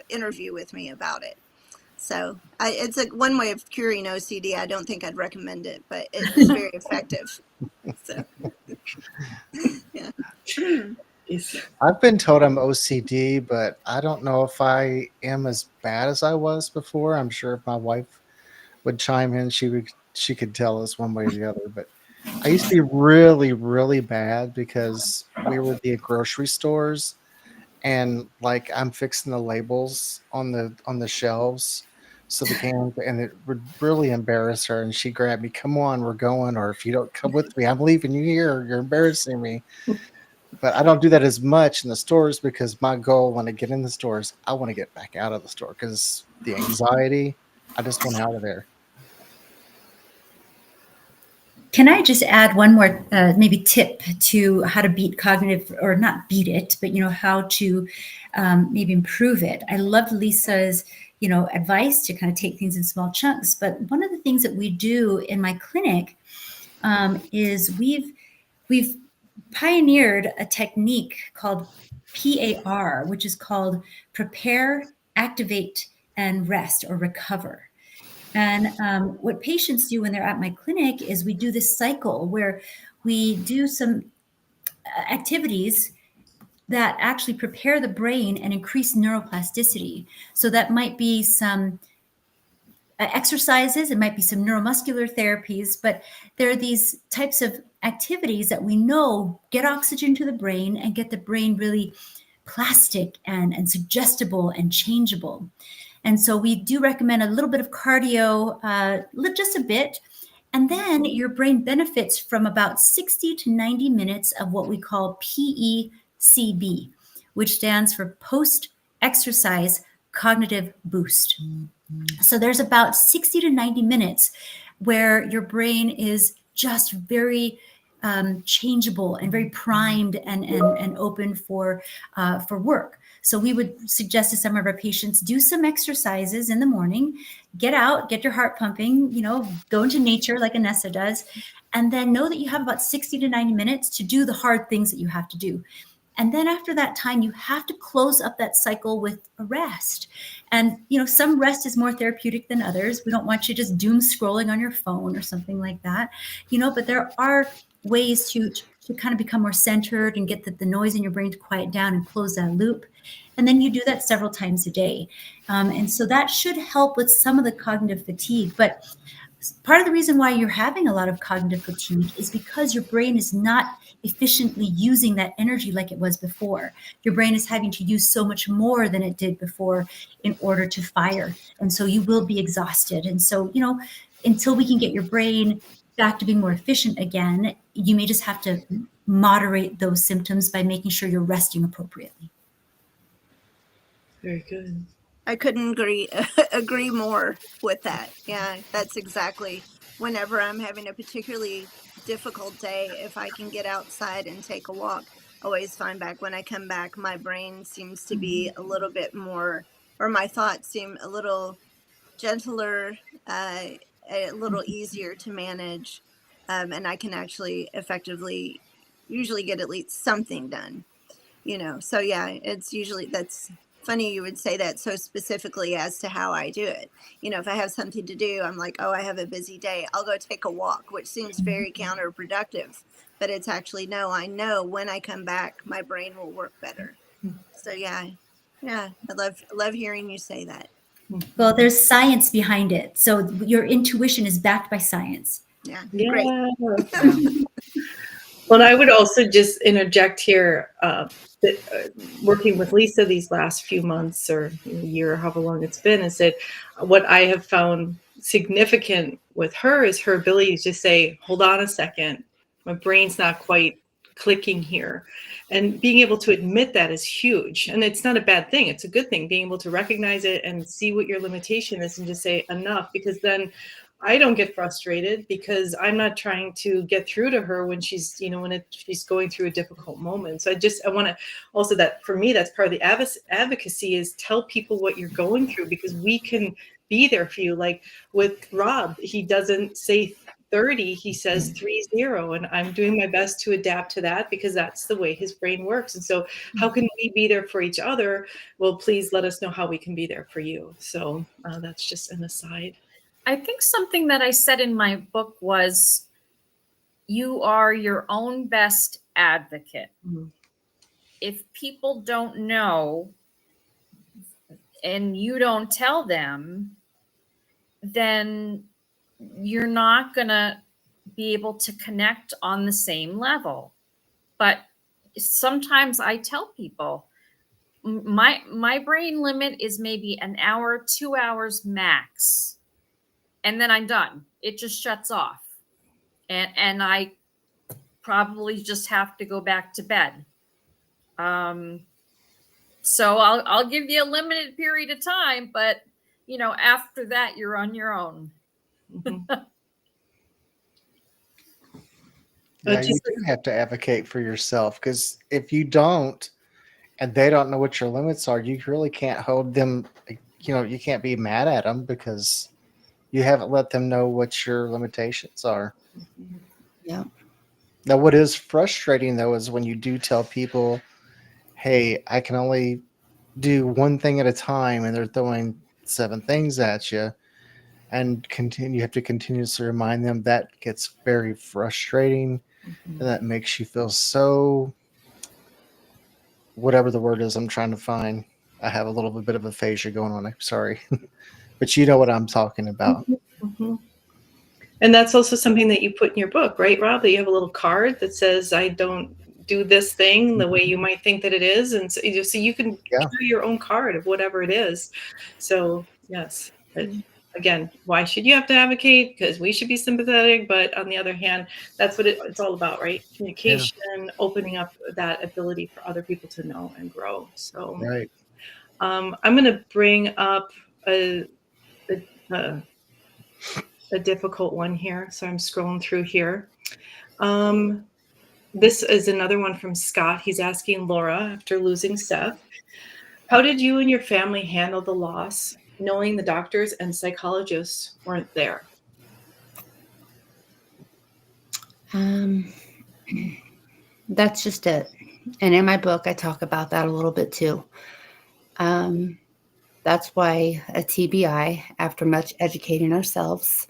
D: interview with me about it. So it's one way of curing OCD. I don't think I'd recommend it, but it's very effective. So, yeah.
C: I've been told I'm OCD, but I don't know if I am as bad as I was before. I'm sure if my wife would chime in, she could tell us one way or the other. But I used to be really, really bad because we would be at grocery stores, and like I'm fixing the labels on the shelves, so the cans, and it would really embarrass her. And she grabbed me, "Come on, we're going," or "If you don't come with me, I'm leaving you here. You're embarrassing me." But I don't do that as much in the stores because my goal when I get in the stores, I want to get back out of the store because the anxiety, I just want out of there.
F: Can I just add one more maybe tip to how to beat cognitive, or not beat it, but how to maybe improve it? I love Lisa's advice to kind of take things in small chunks. But one of the things that we do in my clinic is we've pioneered a technique called PAR, which is called prepare, activate, and rest or recover. And what patients do when they're at my clinic is we do this cycle where we do some activities that actually prepare the brain and increase neuroplasticity. So that might be some exercises, it might be some neuromuscular therapies, but there are these types of activities that we know get oxygen to the brain and get the brain really plastic and suggestible and changeable. And so we do recommend a little bit of cardio, just a bit. And then your brain benefits from about 60 to 90 minutes of what we call PECB, which stands for post-exercise cognitive boost. So there's about 60 to 90 minutes where your brain is just very changeable and very primed and open for work. So we would suggest to some of our patients, do some exercises in the morning, get out, get your heart pumping, go into nature like Anessa does, and then know that you have about 60 to 90 minutes to do the hard things that you have to do. And then after that time, you have to close up that cycle with a rest. And, some rest is more therapeutic than others. We don't want you just doom scrolling on your phone or something like that, but there are ways to kind of become more centered and get the noise in your brain to quiet down and close that loop. And then you do that several times a day. And so that should help with some of the cognitive fatigue. But part of the reason why you're having a lot of cognitive fatigue is because your brain is not efficiently using that energy like it was before. Your brain is having to use so much more than it did before in order to fire. And so you will be exhausted. And so, until we can get your brain back to being more efficient again, you may just have to moderate those symptoms by making sure you're resting appropriately.
B: Very good.
D: I couldn't agree more with that. Yeah, that's exactly. Whenever I'm having a particularly difficult day, if I can get outside and take a walk, I always find back when I come back, my brain seems to be a little bit more, or my thoughts seem a little gentler, a little easier to manage, and I can actually effectively usually get at least something done. So yeah, it's usually, that's funny you would say that so specifically as to how I do it. If I have something to do, I'm like, oh, I have a busy day, I'll go take a walk, which seems very counterproductive, but it's actually, no, I know when I come back, my brain will work better. So yeah, I love hearing you say that.
F: Well, there's science behind it. So your intuition is backed by science.
D: Yeah.
B: Yeah.
D: Great.
B: Well, I would also just interject here that working with Lisa these last few months or a year, or however long it's been, is that what I have found significant with her is her ability to just say, hold on a second, my brain's not quite clicking here. And being able to admit that is huge. And it's not a bad thing. It's a good thing, being able to recognize it and see what your limitation is and just say enough, because then I don't get frustrated because I'm not trying to get through to her when she's, she's going through a difficult moment. So I want to also, that for me, that's part of the advocacy, is tell people what you're going through, because we can be there for you. Like with Rob, he doesn't say 30, he says 30, and I'm doing my best to adapt to that because that's the way his brain works. And so how can we be there for each other? Well, please let us know how we can be there for you. So that's just an aside.
A: I think something that I said in my book was, you are your own best advocate.
B: Mm-hmm.
A: If people don't know and you don't tell them, then you're not going to be able to connect on the same level. But sometimes I tell people, my brain limit is maybe an hour, 2 hours max. And then I'm done. It just shuts off. And I probably just have to go back to bed. So I'll give you a limited period of time, but after that, you're on your own.
B: Mm-hmm.
C: Yeah, you do have to advocate for yourself, because if you don't, and they don't know what your limits are, you really can't hold them you can't be mad at them because you haven't let them know what your limitations are.
E: Yeah.
C: Now, what is frustrating though is when you do tell people, hey, I can only do one thing at a time, and they're throwing 7 things at you, and you have to continuously remind them. That gets very frustrating, and that makes you feel so, whatever the word is I'm trying to find. I have a little bit of aphasia going on. I'm sorry. But you know what I'm talking about.
B: Mhm. And that's also something that you put in your book, right, Rob? That you have a little card that says, I don't do this thing the way you might think that it is. And so you can
C: Yeah.
B: carry your own card of whatever it is. So, yes. But again, why should you have to advocate? Because we should be sympathetic. But on the other hand, that's what it's all about, right? Communication, opening up that ability for other people to know and grow. So,
C: Right.
B: I'm going to bring up a difficult one here. So I'm scrolling through here. This is another one from Scott. He's asking Laura, after losing Seth, how did you and your family handle the loss, knowing the doctors and psychologists weren't there?
E: That's just it. And in my book, I talk about that a little bit too. That's why a TBI, after much educating ourselves,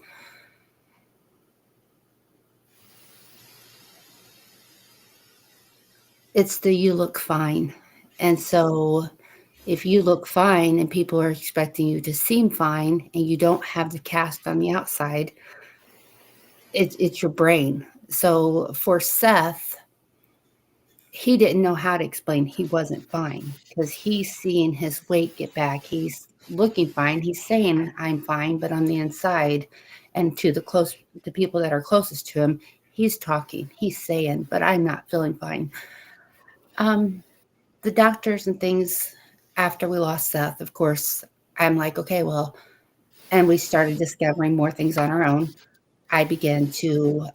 E: it's the you look fine. And so if you look fine and people are expecting you to seem fine and you don't have the cast on the outside, it's your brain. So for Seth, he didn't know how to explain he wasn't fine because he's seeing his weight get back. He's looking fine. He's saying I'm fine, but on the inside and to the people that are closest to him, he's talking, he's saying, but I'm not feeling fine. The doctors and things after we lost Seth, of course, I'm like, okay, well, and we started discovering more things on our own. I began to,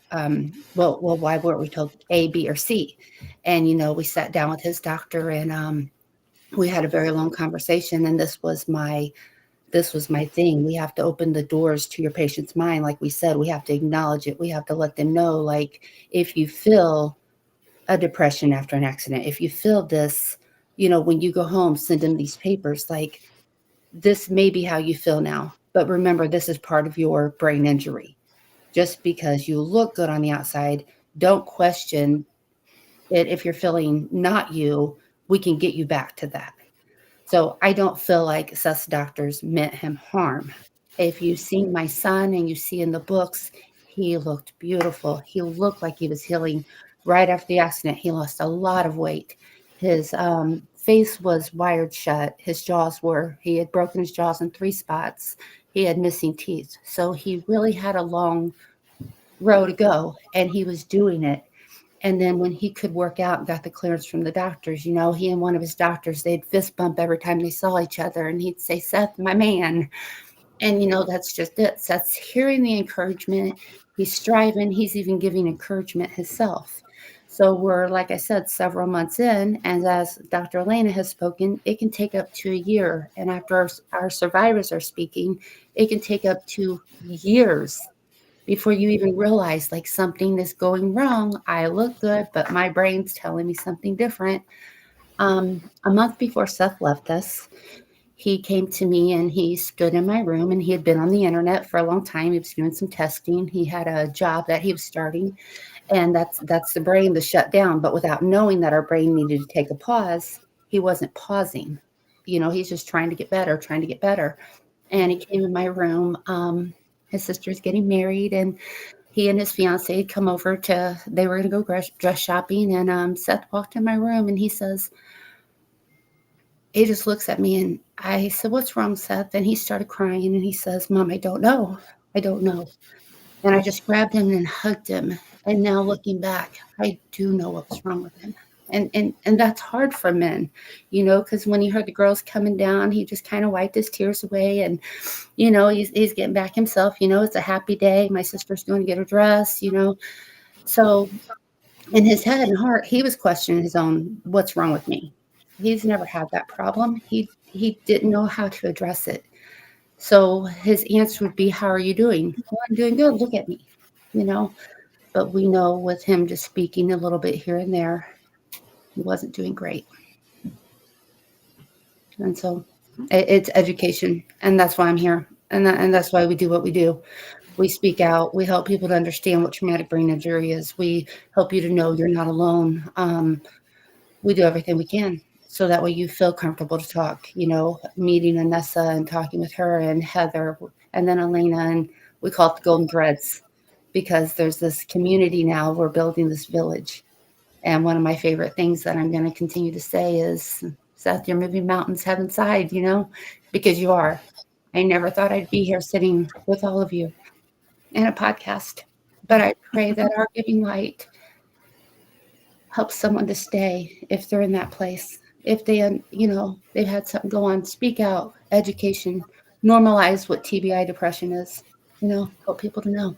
E: why weren't we told A, B, or C? And, we sat down with his doctor and we had a very long conversation. And this was my thing. We have to open the doors to your patient's mind. Like we said, we have to acknowledge it. We have to let them know, like, if you feel a depression after an accident, if you feel this, when you go home, send them these papers, like, this may be how you feel now. But remember, this is part of your brain injury. Just because you look good on the outside, don't question it. If you're feeling not you, we can get you back to that. So I don't feel like Seth's doctors meant him harm. If you've seen my son and you see in the books, he looked beautiful. He looked like he was healing right after the accident. He lost a lot of weight. His face was wired shut. He had broken his jaws in 3 spots. He had missing teeth. So he really had a long row to go, and he was doing it. And then when he could work out and got the clearance from the doctors, he and one of his doctors, they'd fist bump every time they saw each other. And he'd say, Seth, my man. And, that's just it. Seth's hearing the encouragement. He's striving. He's even giving encouragement himself. So we're, like I said, several months in. And as Dr. Alina has spoken, it can take up to a year. And after our survivors are speaking, it can take up to years before you even realize, like, something is going wrong. I look good, but my brain's telling me something different. A month before Seth left us, he came to me and he stood in my room, and he had been on the internet for a long time. He was doing some testing. He had a job that he was starting, and that's the brain to shut down. But without knowing that our brain needed to take a pause, he wasn't pausing. He's just trying to get better. And he came in my room. His sister's getting married, and he and his fiance had come over they were going to go dress shopping. And Seth walked in my room, and he just looks at me, and I said, what's wrong, Seth? And he started crying, and he says, Mom, I don't know. And I just grabbed him and hugged him. And now looking back, I do know what was wrong with him. And that's hard for men, because when he heard the girls coming down, he just kind of wiped his tears away. And, he's getting back himself. It's a happy day. My sister's going to get her dress, So in his head and heart, he was questioning his own, what's wrong with me? He's never had that problem. He he didn't know how to address it. So his answer would be, how are you doing? Well, I'm doing good. Look at me, But we know with him just speaking a little bit here and there, he wasn't doing great. And so it's education. And that's why I'm here. And that's why we do what we do. We speak out. We help people to understand what traumatic brain injury is. We help you to know you're not alone. We do everything we can. So that way you feel comfortable to talk, meeting Anessa and talking with her and Heather and then Alina, and we call it the Golden Threads because there's this community now. We're building this village. And one of my favorite things that I'm going to continue to say is, Seth, you're moving mountains heaven side, because you are. I never thought I'd be here sitting with all of you in a podcast, but I pray that our giving light helps someone to stay if they're in that place. If they, they've had something go on, speak out, education, normalize what TBI depression is, help people to know.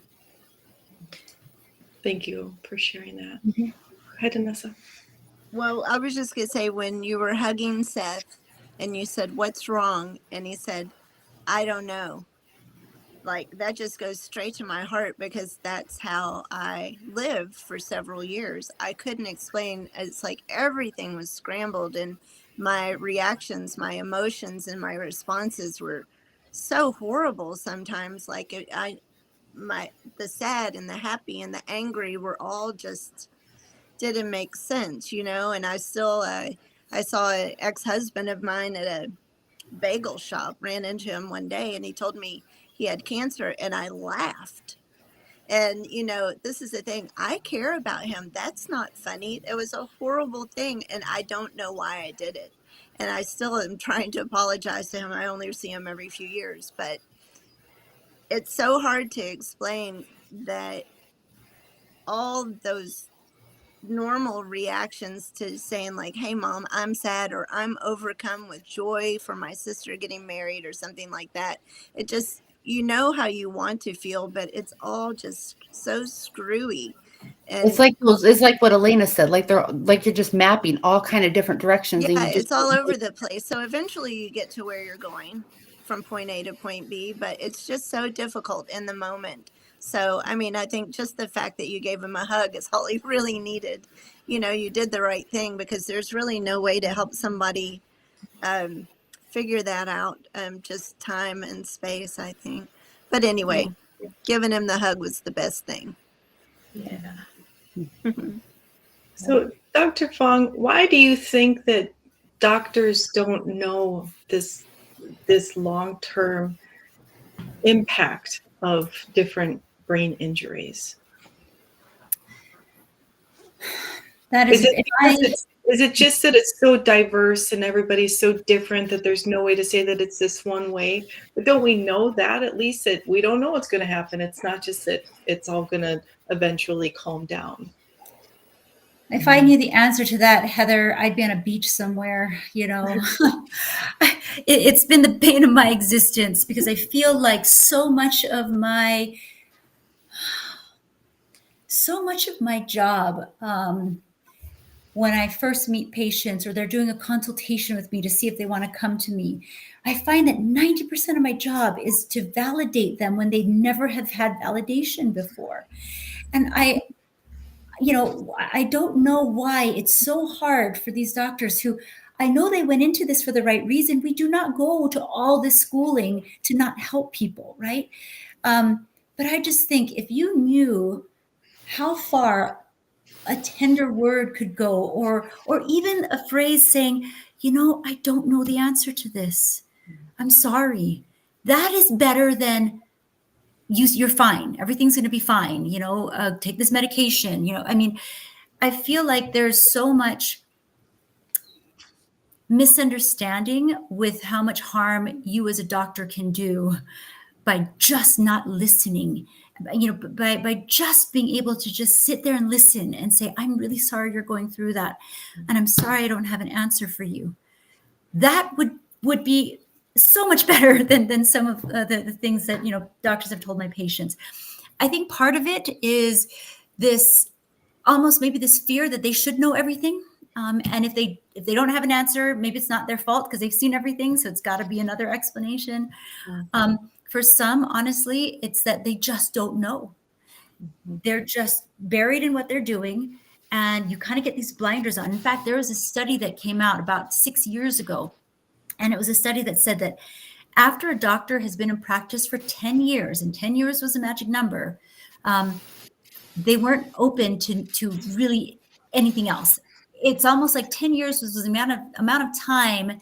B: Thank you for sharing that.
E: Mm-hmm.
B: Go ahead, Anessa.
D: Well, I was just going to say, when you were hugging Seth and you said, what's wrong? And he said, I don't know. Like, that just goes straight to my heart because that's how I lived for several years. I couldn't explain. It's like everything was scrambled, and my reactions, my emotions, and my responses were so horrible sometimes. Like the sad and the happy and the angry were all just didn't make sense, and I still, I saw an ex-husband of mine at a bagel shop, ran into him one day, and he told me he had cancer, and I laughed. And, this is the thing. I care about him. That's not funny. It was a horrible thing, and I don't know why I did it. And I still am trying to apologize to him. I only see him every few years, but it's so hard to explain that all those normal reactions to saying like, hey mom, I'm sad, or I'm overcome with joy for my sister getting married or something like that. It just, how you want to feel, but it's all just so screwy. And
E: It's like what Alina said, you're just mapping all kind of different directions.
D: yeah,
E: and
D: it's all over the place. So eventually you get to where you're going from point A to point B, but it's just so difficult in the moment. So, I think just the fact that you gave him a hug is all he really needed. You did the right thing because there's really no way to help somebody figure that out. Just time and space, I think. But anyway, giving him the hug was the best thing.
B: Yeah. So, Dr. Fong, why do you think that doctors don't know this long-term impact of different brain injuries?
F: That is,
B: Is it just that it's so diverse and everybody's so different that there's no way to say that it's this one way? But don't we know that at least that we don't know what's going to happen? It's not just that it's all going to eventually calm down.
F: if I knew the answer to that, Heather, I'd be on a beach somewhere, It's been the pain of my existence because I feel like so much of my job, when I first meet patients or they're doing a consultation with me to see if they want to come to me, I find that 90% of my job is to validate them when they never have had validation before. And I don't know why it's so hard for these doctors who, I know they went into this for the right reason. We do not go to all this schooling to not help people, right? But I just think if you knew how far a tender word could go, or even a phrase saying, I don't know the answer to this. I'm sorry. That is better than you're fine. Everything's going to be fine. Take this medication. I feel like there's so much misunderstanding with how much harm you as a doctor can do by just not listening, by just being able to just sit there and listen and say, I'm really sorry you're going through that. And I'm sorry I don't have an answer for you. That would be so much better than some of the things that, doctors have told my patients. I think part of it is this almost maybe this fear that they should know everything. And if they don't have an answer, maybe it's not their fault because they've seen everything. So it's got to be another explanation. For some, honestly, it's that they just don't know. They're just buried in what they're doing. And you kind of get these blinders on. In fact, there was a study that came out about 6 years ago. And it was a study that said that after a doctor has been in practice for 10 years, and 10 years was a magic number, they weren't open to really anything else. It's almost like 10 years was the amount of time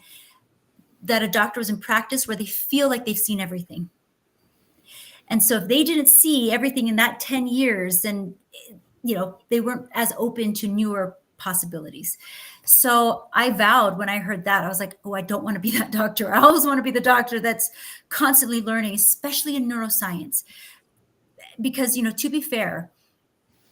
F: that a doctor was in practice where they feel like they've seen everything. And so if they didn't see everything in that 10 years, then, they weren't as open to newer possibilities. So I vowed when I heard that, I was like, oh, I don't want to be that doctor. I always want to be the doctor that's constantly learning, especially in neuroscience. Because, to be fair,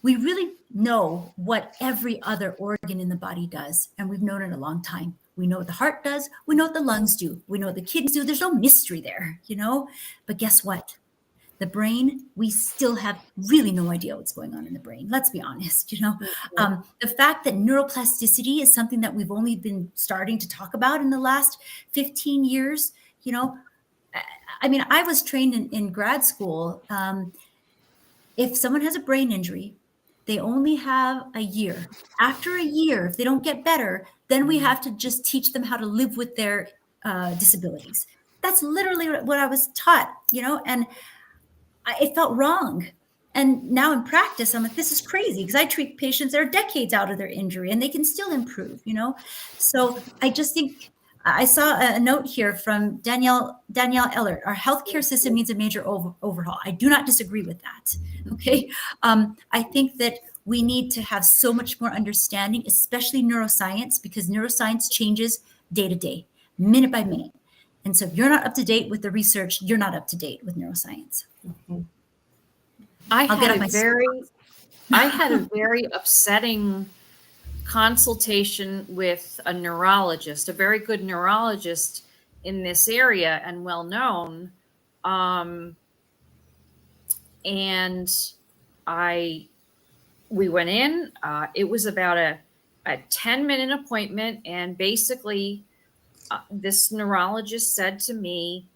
F: we really know what every other organ in the body does. And we've known it a long time. We know what the heart does. We know what the lungs do. We know what the kidneys do. There's no mystery there, But guess what? The brain, we still have really no idea what's going on in the brain. Let's be honest, The fact that neuroplasticity is something that we've only been starting to talk about in the last 15 years, I was trained in grad school. If someone has a brain injury, they only have a year. After a year, if they don't get better, then we have to just teach them how to live with their disabilities. That's literally what I was taught, and it felt wrong. And now in practice, I'm like, this is crazy because I treat patients that are decades out of their injury and they can still improve, So I just think I saw a note here from Danielle Ellert. Our healthcare system needs a major overhaul. I do not disagree with that. Okay. I think that we need to have so much more understanding, especially neuroscience, because neuroscience changes day to day, minute by minute. And so if you're not up to date with the research, you're not up to date with neuroscience.
A: I had a very upsetting consultation with a neurologist, a very good neurologist in this area and well known. And we went in, it was about a 10-minute appointment. And basically this neurologist said to me,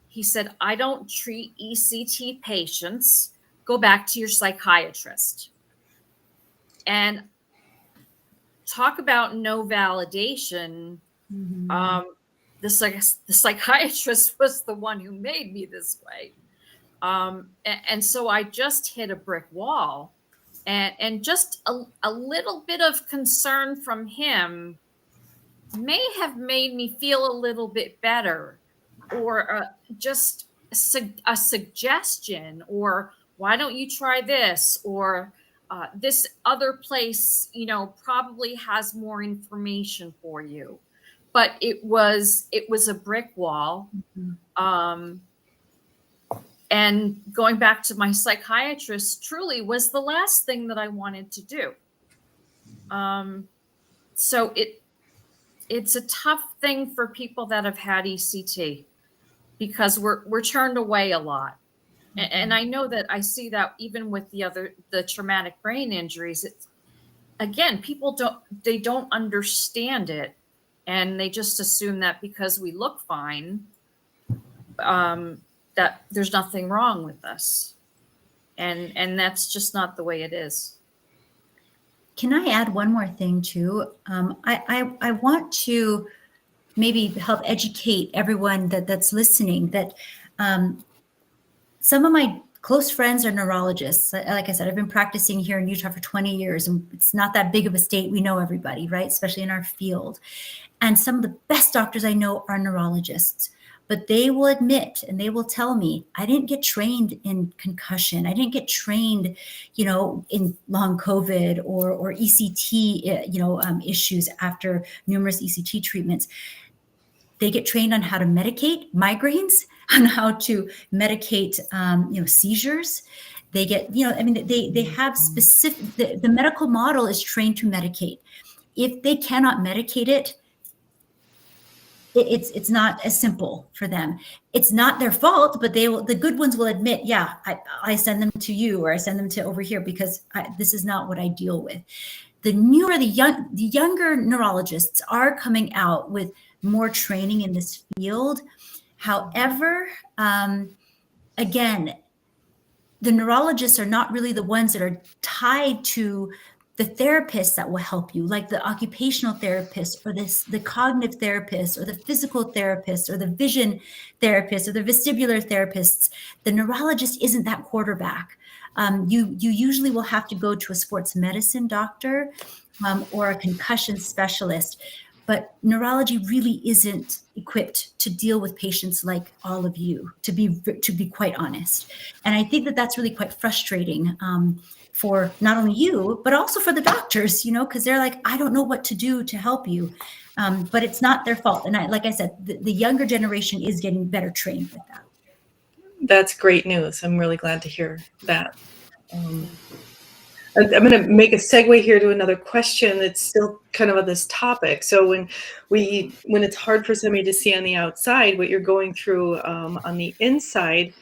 A: he said, I don't treat ECT patients. Go back to your psychiatrist. And talk about no validation. The psychiatrist was the one who made me this way. And so I just hit a brick wall, and just a little bit of concern from him may have made me feel a little bit better, or just a suggestion, or why don't you try this, or this other place, probably has more information for you. But it was a brick wall. And going back to my psychiatrist truly was the last thing that I wanted to do. So it's a tough thing for people that have had ECT, because we're turned away a lot. And I know that I see that even with the traumatic brain injuries. It's, again, people don't understand it, and they just assume that because we look fine, that there's nothing wrong with us, and that's just not the way it is.
F: Can I add one more thing too? I want to maybe help educate everyone that's listening that. Some of my close friends are neurologists. Like I said, I've been practicing here in Utah for 20 years, and it's not that big of a state. We know everybody, right? Especially in our field. And some of the best doctors I know are neurologists, but they will admit and they will tell me, I didn't get trained in concussion. I didn't get trained, in long COVID or ECT, issues after numerous ECT treatments. They get trained on how to medicate migraines, on how to medicate, seizures. They get, they have specific, the medical model is trained to medicate. If they cannot medicate it, it's not as simple for them. It's not their fault, but the good ones will admit, I send them to you, or I send them to over here because this is not what I deal with. the younger neurologists are coming out with more training in this field. However, again, the neurologists are not really the ones that are tied to the therapists that will help you, like the occupational therapist or the cognitive therapist or the physical therapist or the vision therapist or the vestibular therapists. The neurologist isn't that quarterback. You usually will have to go to a sports medicine doctor or a concussion specialist. But neurology really isn't equipped to deal with patients like all of you, to be quite honest. And I think that that's really quite frustrating for not only you, but also for the doctors, because they're like, I don't know what to do to help you. But it's not their fault. And like I said, the younger generation is getting better trained with that.
B: That's great news. I'm really glad to hear that. I'm going to make a segue here to another question that's still kind of on this topic. So when it's hard for somebody to see on the outside what you're going through on the inside,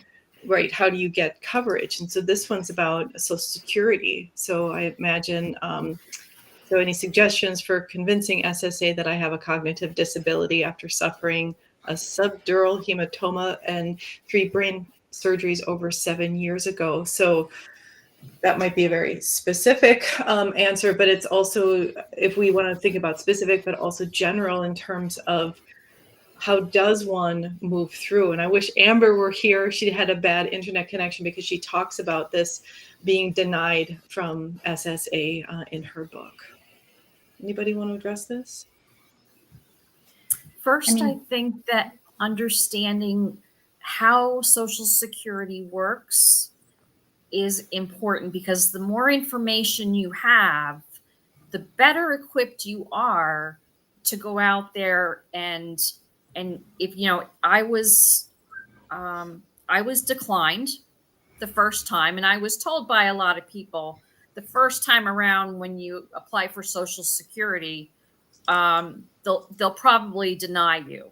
B: right? How do you get coverage? And so this one's about Social Security. So I imagine, so any suggestions for convincing SSA that I have a cognitive disability after suffering a subdural hematoma and 3 brain surgeries over 7 years ago? So that might be a very specific answer, but it's also, if we want to think about specific, but also general in terms of how does one move through? And I wish Amber were here. She had a bad internet connection because she talks about this being denied from SSA in her book. Anybody want to address this?
A: First, I think that understanding how Social Security works is important, because the more information you have, the better equipped you are to go out there and if I was declined the first time, and I was told by a lot of people the first time around when you apply for Social Security, they'll probably deny you.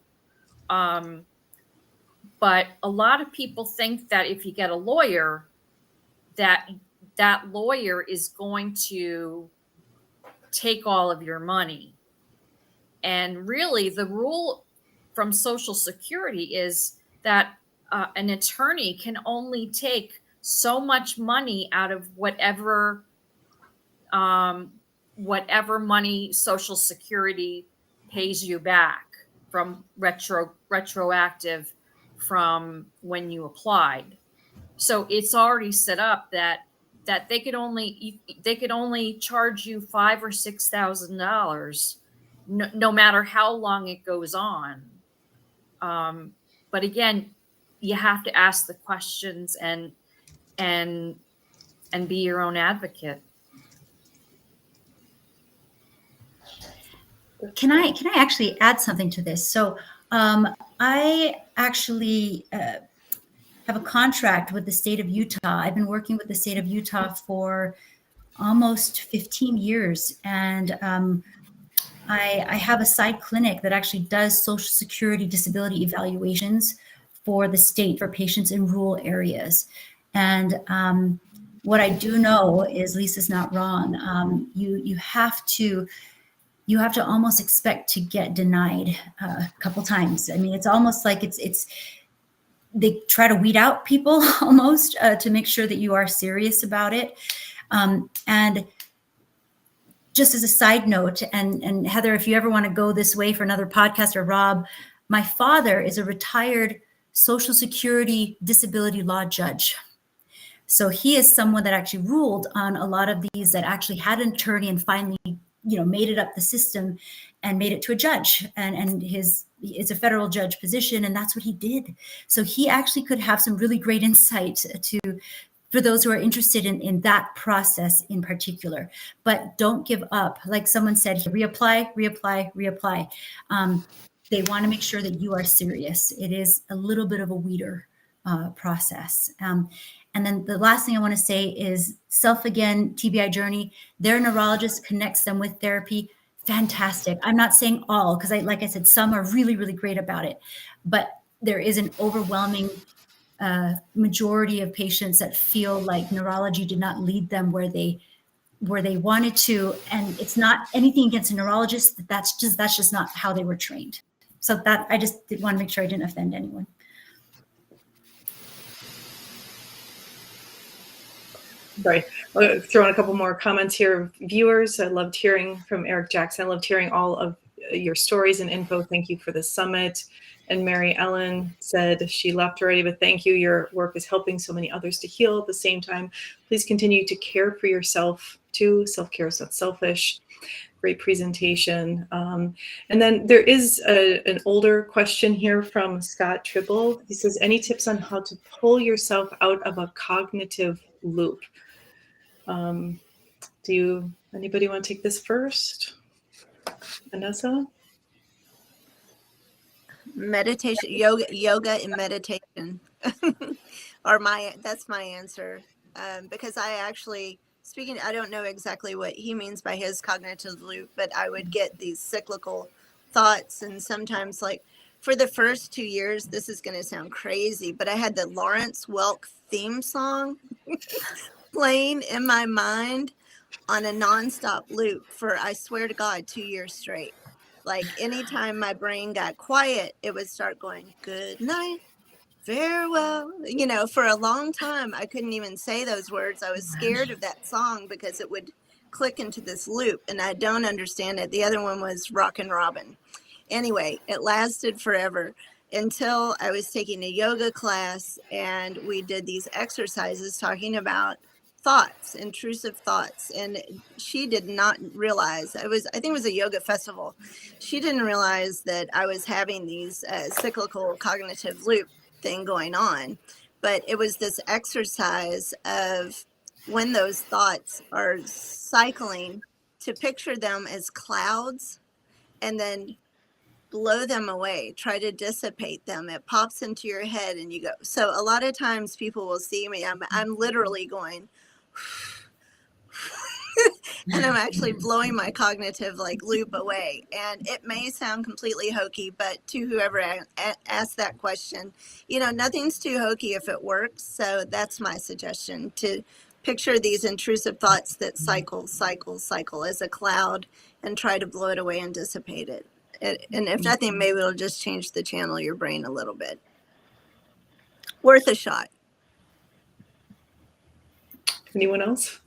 A: But a lot of people think that if you get a lawyer, that lawyer is going to take all of your money. And really, the rule from Social Security is that an attorney can only take so much money out of whatever money Social Security pays you back from retroactive from when you applied. So it's already set up that they could only charge you $5,000 or $6,000, no matter how long it goes on. But again, you have to ask the questions and be your own advocate.
F: Can I actually add something to this? So I actually have a contract with the state of Utah. I've been working with the state of Utah for almost 15 years. And I have a side clinic that actually does Social Security disability evaluations for the state for patients in rural areas. And what I do know is Lisa's not wrong. You have to almost expect to get denied a couple times. I mean, it's almost like they try to weed out people almost to make sure that you are serious about it. And just as a side note, and Heather, if you ever want to go this way for another podcast, or Rob, my father is a retired Social Security disability law judge. So he is someone that actually ruled on a lot of these, that actually had an attorney and finally, made it up the system and made it to a judge. And it's a federal judge position, and that's what he did. So he actually could have some really great insight for those who are interested in that process in particular. But don't give up. Like someone said, reapply. They want to make sure that you are serious. It is a little bit of a weeder process. And then the last thing I want to say is Self Again TBI Journey. Their neurologist connects them with therapy. Fantastic. I'm not saying all, because like I said, some are really, really great about it. But there is an overwhelming majority of patients that feel like neurology did not lead them where they where they wanted to, and it's not anything against a neurologist. That's just not how they were trained. So that I just did want to make sure I didn't offend anyone.
B: Sorry, I'll throw in a couple more comments here. Viewers, I loved hearing from Eric Jackson. I loved hearing all of your stories and info. Thank you for the summit. And Mary Ellen said she left already, but thank you. Your work is helping so many others to heal at the same time. Please continue to care for yourself too. Self-care is not selfish. Great presentation. And then there is an older question here from Scott Tribble. He says, any tips on how to pull yourself out of a cognitive loop? Anybody want to take this first? Anessa?
D: Meditation, yoga and meditation are that's my answer. Because I actually, I don't know exactly what he means by his cognitive loop, but I would get these cyclical thoughts. And sometimes, like for the first 2 years, this is going to sound crazy, but I had the Lawrence Welk theme song playing in my mind on a nonstop loop for, I swear to God, 2 years straight. Like anytime my brain got quiet, it would start going, good night, farewell. You know, for a long time, I couldn't even say those words. I was scared of that song because it would click into this loop and I don't understand it. The other one was Rockin' Robin. Anyway, it lasted forever until I was taking a yoga class and we did these exercises talking about thoughts, intrusive thoughts. And she did not realize, I think it was a yoga festival. She didn't realize that I was having these cyclical cognitive loop thing going on. But it was this exercise of when those thoughts are cycling, to picture them as clouds and then blow them away, try to dissipate them. It pops into your head and you go. So a lot of times people will see me, I'm literally going and I'm actually blowing my cognitive like loop away. And it may sound completely hokey, but to whoever asked that question, you know, nothing's too hokey if it works. So that's my suggestion, to picture these intrusive thoughts that cycle as a cloud and try to blow it away and dissipate it. And if nothing, maybe it'll just change the channel of your brain a little bit. Worth a shot.
B: Anyone else?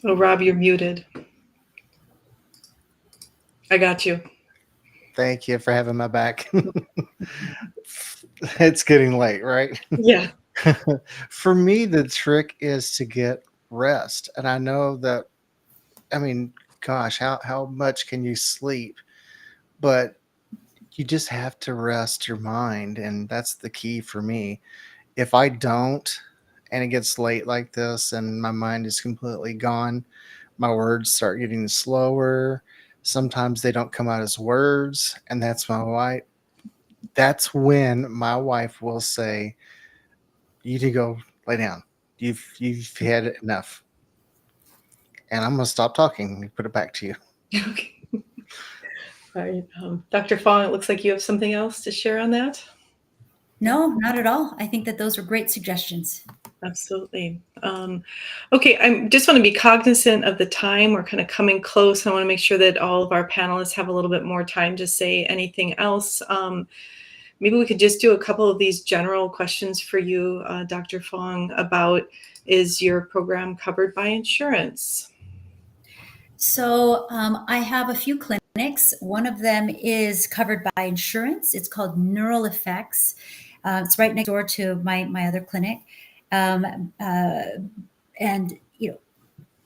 B: Oh, Rob, you're muted. I got you.
C: Thank you for having my back. It's getting late, right?
B: Yeah.
C: For me, the trick is to get rest. And I know that, I mean, gosh, how much can you sleep? But you just have to rest your mind. And that's the key for me. If I don't, and it gets late like this and my mind is completely gone, my words start getting slower. Sometimes they don't come out as words. And that's when my wife will say, you need to go lay down. You've had enough. And I'm going to stop talking and put it back to you.
B: Okay. All right. Dr. Fong, it looks like you have something else to share on that.
F: No, not at all. I think that those are great suggestions.
B: Absolutely. Okay, I just want to be cognizant of the time. We're kind of coming close. I want to make sure that all of our panelists have a little bit more time to say anything else. Maybe we could just do a couple of these general questions for you, Dr. Fong, about, is your program covered by insurance?
F: So I have a few clinics. One of them is covered by insurance. It's called Neural Effects. It's right next door to my other clinic. And, you know,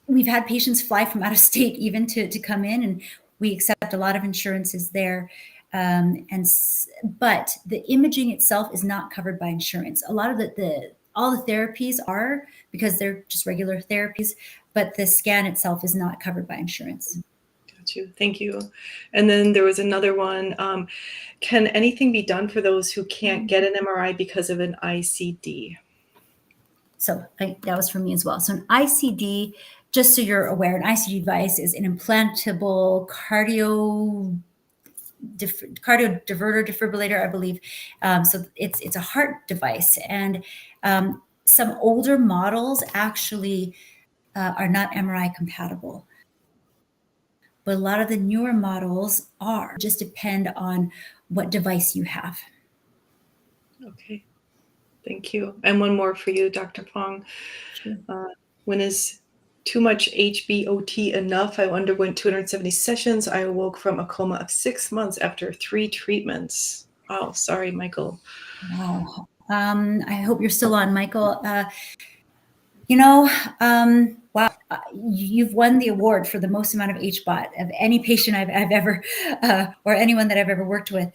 F: we've had patients fly from out of state even to come in, and we accept a lot of insurances there. But the imaging itself is not covered by insurance. A lot of all the therapies are, because they're just regular therapies, but the scan itself is not covered by insurance.
B: Got you. Thank you. And then there was another one. Can anything be done for those who can't get an MRI because of an ICD?
F: So that was for me as well. So an ICD, just so you're aware, an ICD device is an implantable cardio diverter defibrillator, I believe. So it's a heart device, and some older models actually are not MRI compatible. But a lot of the newer models are. Just depend on what device you have.
B: Okay, thank you. And one more for you, Dr. Fong.
F: Sure.
B: When is too much HBOT enough? I underwent 270 sessions. I awoke from a coma of 6 months after 3 treatments. Oh, sorry, Michael.
F: Wow. I hope you're still on, Michael. Wow, you've won the award for the most amount of HBOT of any patient I've ever, or anyone that I've ever worked with.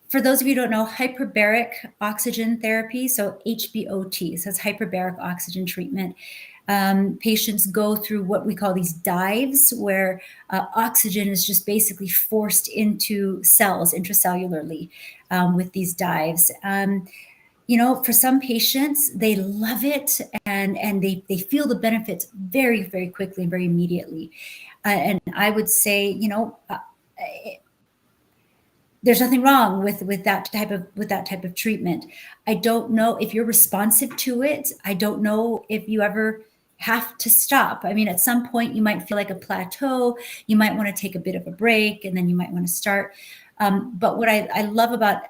F: For those of you who don't know, hyperbaric oxygen therapy, so HBOT, so it's hyperbaric oxygen treatment. Patients go through what we call these dives, where oxygen is just basically forced into cells intracellularly with these dives. For some patients, they love it and they feel the benefits very, very quickly and very immediately. And I would say, there's nothing wrong with that type of treatment. I don't know if you're responsive to it. I don't know if you ever have to stop. I mean, at some point you might feel like a plateau. You might want to take a bit of a break, and then you might want to start. But what I love about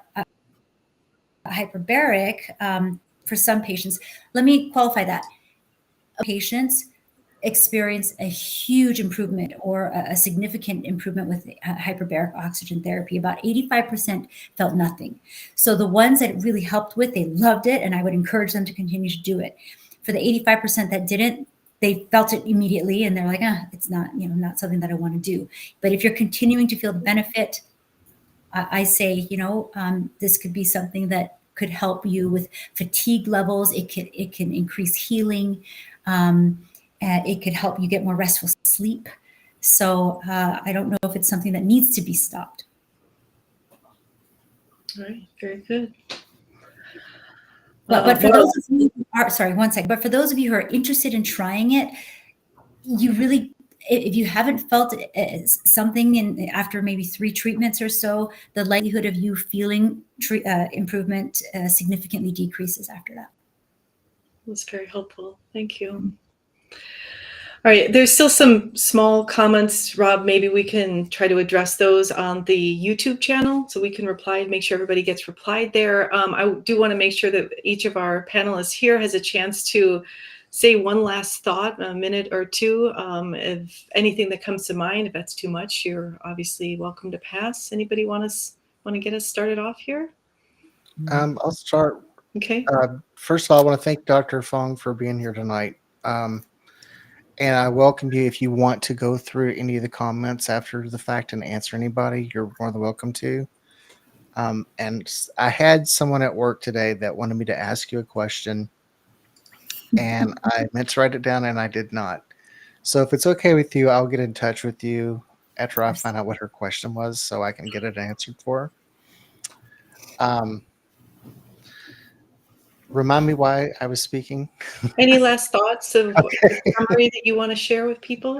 F: hyperbaric for some patients, let me qualify that. Patients experience a huge improvement or a significant improvement with hyperbaric oxygen therapy. About 85% felt nothing. So the ones that it really helped with, they loved it, and I would encourage them to continue to do it. For the 85% that didn't, they felt it immediately, and they're like, it's not, not something that I want to do. But if you're continuing to feel the benefit, I say, this could be something that could help you with fatigue levels. It can increase healing. It could help you get more restful sleep. So I don't know if it's something that needs to be stopped.
B: All right, very good.
F: But for those of you who are, sorry, one second. But for those of you who are interested in trying it, you really, if you haven't felt something after maybe 3 treatments or so, the likelihood of you feeling improvement significantly decreases after that.
B: That's very helpful. Thank you. All right, there's still some small comments, Rob. Maybe we can try to address those on the YouTube channel, so we can reply, make sure everybody gets replied there. I do want to make sure that each of our panelists here has a chance to say one last thought, a minute or two. If anything that comes to mind, if that's too much, you're obviously welcome to pass. Anybody want to get us started off here?
C: I'll start.
B: Okay.
C: First of all, I want to thank Dr. Fong for being here tonight. And I welcome you. If you want to go through any of the comments after the fact and answer anybody, you're more than welcome to. And I had someone at work today that wanted me to ask you a question, and I meant to write it down and I did not. So if it's okay with you, I'll get in touch with you after I find out what her question was so I can get it answered for her. Remind me why I was speaking.
B: Any last thoughts of the summary that you want to share with people?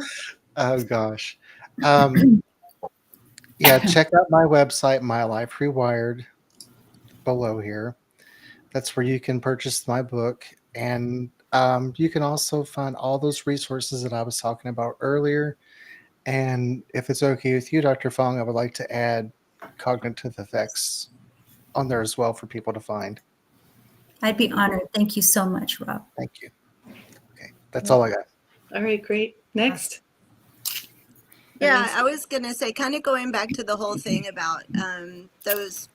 C: Oh, gosh. Yeah, check out my website, My Life Rewired, below here. That's where you can purchase my book. And you can also find all those resources that I was talking about earlier. And if it's okay with you, Dr. Fong, I would like to add cognitive effects on there as well for people to find.
F: I'd be honored. Thank you so much, Rob.
C: Thank you. Okay, that's all I got.
B: All right, great. Next.
D: Yeah, I was going to say, kind of going back to the whole thing about those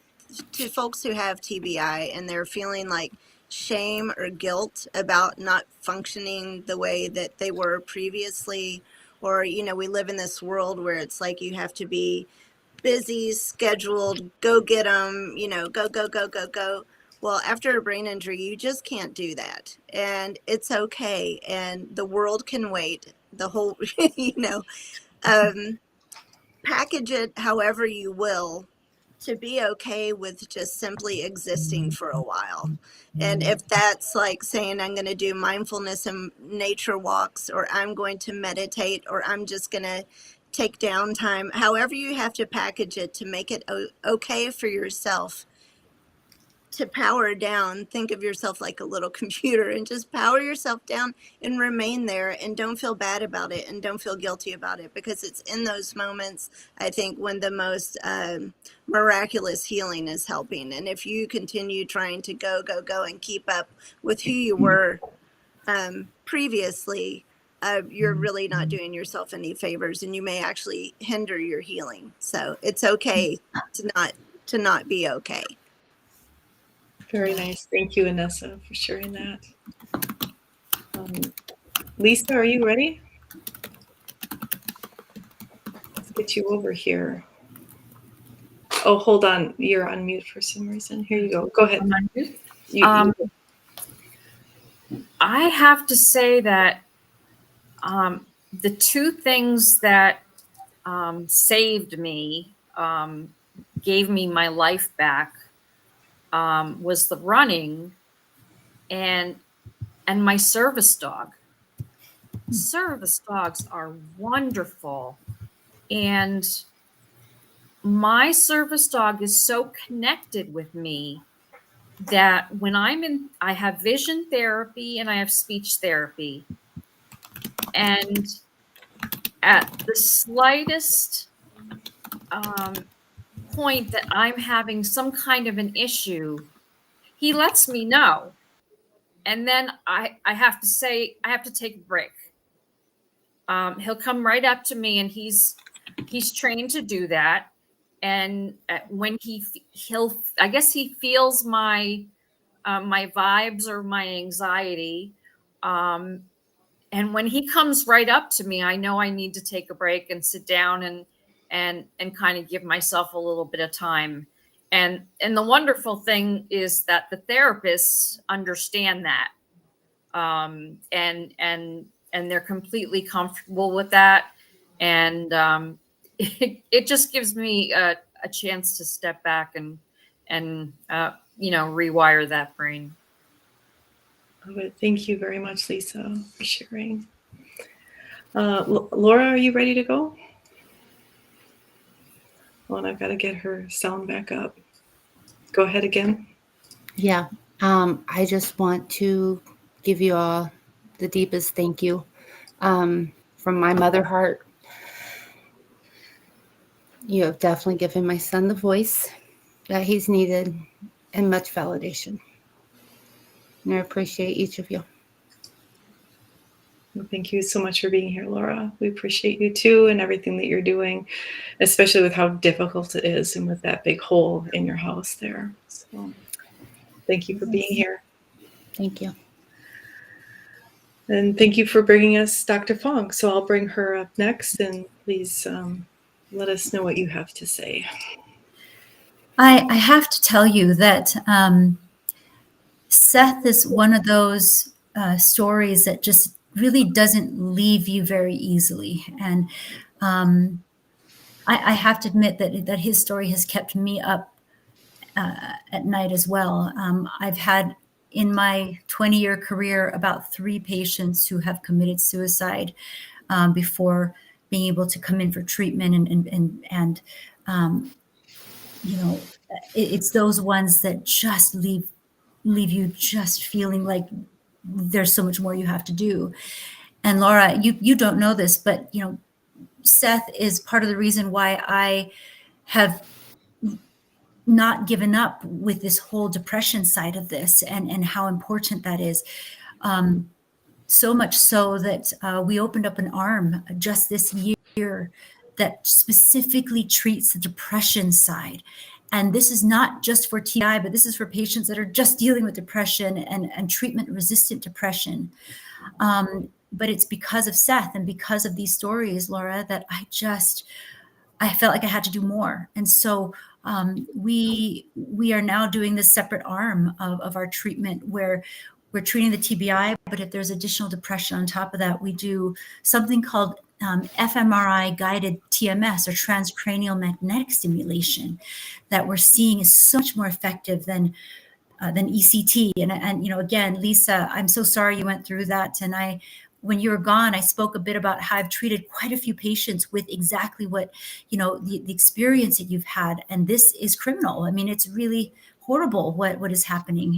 D: two folks who have TBI and they're feeling like shame or guilt about not functioning the way that they were previously. Or, we live in this world where it's like you have to be busy, scheduled, go get them, go. Well, after a brain injury, you just can't do that. And it's okay. And the world can wait. The whole, package it however you will to be okay with just simply existing for a while. And if that's like saying I'm going to do mindfulness and nature walks, or I'm going to meditate, or I'm just going to take downtime, however you have to package it to make it okay for yourself, to power down. Think of yourself like a little computer and just power yourself down and remain there, and don't feel bad about it and don't feel guilty about it, because it's in those moments, I think, when the most miraculous healing is helping. And if you continue trying to go and keep up with who you were previously, you're really not doing yourself any favors, and you may actually hinder your healing. So it's okay to not be okay.
B: Very nice. Thank you, Anessa, for sharing that. Lisa, are you ready? Let's get you over here. Oh, hold on. You're on mute for some reason. Here you go. Go ahead.
A: I'm on mute.
B: You-
A: I have to say that the two things that saved me, gave me my life back, was the running and my service dog. Service dogs are wonderful. And my service dog is so connected with me that when I have vision therapy and I have speech therapy. And at the slightest point that I'm having some kind of an issue, he lets me know. And then I have to say, I have to take a break. He'll come right up to me, and he's trained to do that. And when I guess he feels my vibes or my anxiety. And when he comes right up to me, I know I need to take a break and sit down and kind of give myself a little bit of time. And the wonderful thing is that the therapists understand that. And they're completely comfortable with that. And it just gives me a chance to step back and rewire that brain.
B: Thank you very much, Lisa, for sharing. Laura, are you ready to go? Well, and I've got to get her sound back up. Go ahead again.
E: Yeah. I just want to give you all the deepest thank you from my mother heart. You have definitely given my son the voice that he's needed and much validation. And I appreciate each of you.
B: Well, thank you so much for being here, Laura. We appreciate you too, and everything that you're doing, especially with how difficult it is and with that big hole in your house there. So thank you for being here.
E: Thank you.
B: And thank you for bringing us Dr. Fong. So I'll bring her up next, and please let us know what you have to say.
F: I have to tell you that Seth is one of those stories that just really doesn't leave you very easily. And I have to admit that his story has kept me up at night as well. I've had in my 20-year career about 3 patients who have committed suicide before being able to come in for treatment, and it's those ones that just leave you just feeling like there's so much more you have to do. And Laura, you don't know this, but Seth is part of the reason why I have not given up with this whole depression side of this, and how important that is. So much so that we opened up an arm just this year that specifically treats the depression side. And this is not just for TI, but this is for patients that are just dealing with depression and treatment-resistant depression. But it's because of Seth and because of these stories, Laura, that I felt like I had to do more. And so we are now doing this separate arm of our treatment where we're treating the TBI, but if there's additional depression on top of that, we do something called fMRI guided TMS, or transcranial magnetic stimulation, that we're seeing is so much more effective than ECT. And again, Lisa, I'm so sorry you went through that. And when you were gone, I spoke a bit about how I've treated quite a few patients with exactly what, the experience that you've had. And this is criminal. I mean, it's really horrible what is happening.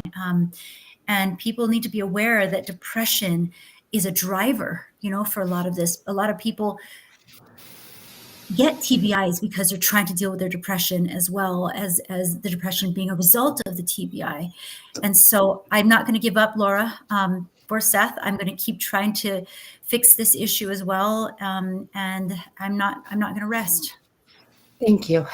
F: And people need to be aware that depression is a driver, for a lot of this. A lot of people get TBIs because they're trying to deal with their depression, as well as the depression being a result of the TBI. And so I'm not going to give up, Laura. For Seth, I'm going to keep trying to fix this issue as well. And I'm not going to rest.
E: Thank you.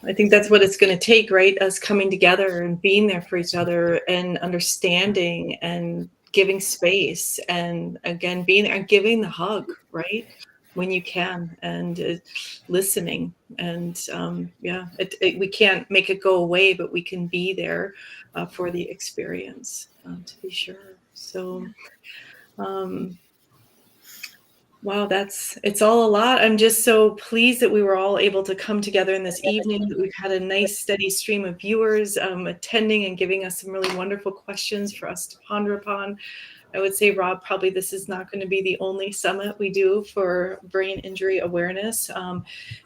B: I think that's what it's going to take, right? Us coming together and being there for each other and understanding and giving space, and again, being there and giving the hug, right? When you can, and listening. And we can't make it go away, but we can be there for the experience, to be sure. So, wow, it's all a lot. I'm just so pleased that we were all able to come together in this evening, that we've had a nice steady stream of viewers attending and giving us some really wonderful questions for us to ponder upon. I would say, Rob, probably this is not going to be the only summit we do for brain injury awareness.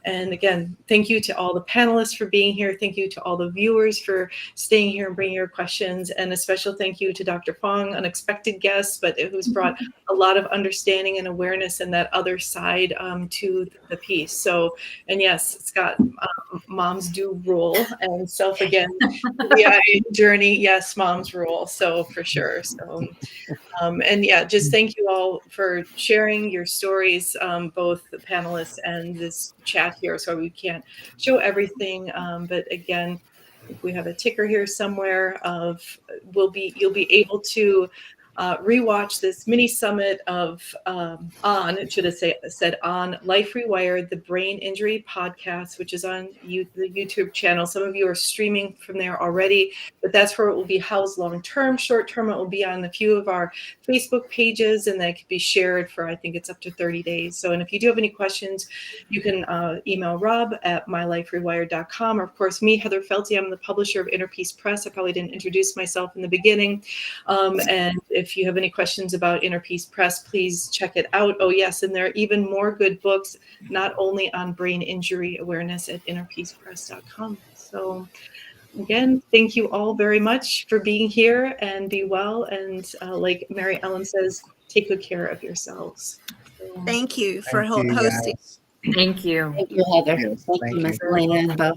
B: And again, thank you to all the panelists for being here. Thank you to all the viewers for staying here and bringing your questions. And a special thank you to Dr. Fong, unexpected guest, but who's brought a lot of understanding and awareness and that other side to the piece. So, and yes, Scott, moms do rule. And self, again, the journey, yes, moms rule. So for sure. So. And yeah, just thank you all for sharing your stories, both the panelists and this chat here. So we can't show everything, but again, if we have a ticker here somewhere you'll be able to rewatch this mini summit of it should have said on Life Rewired, the Brain Injury Podcast, which is on the YouTube channel. Some of you are streaming from there already, but that's where it will be housed long-term. Short-term, it will be on a few of our Facebook pages, and that could be shared for, I think it's up to 30 days. So, and if you do have any questions, you can email Rob at myliferewired.com, or of course me, Heather Felty. I'm the publisher of Inner Peace Press. I probably didn't introduce myself in the beginning. And if you have any questions about Inner Peace Press, please check it out. Oh yes, and there are even more good books, not only on brain injury awareness, at innerpeacepress.com. So again, thank you all very much for being here, and be well. And like Mary Ellen says, take good care of yourselves. So,
D: Thank you for
C: Thank you,
D: hosting.
C: guys.
A: Thank you.
E: Thank you, Heather.
C: Yes,
E: Thank
C: thank
E: you, Ms.
C: you.
E: Alina and Baugh.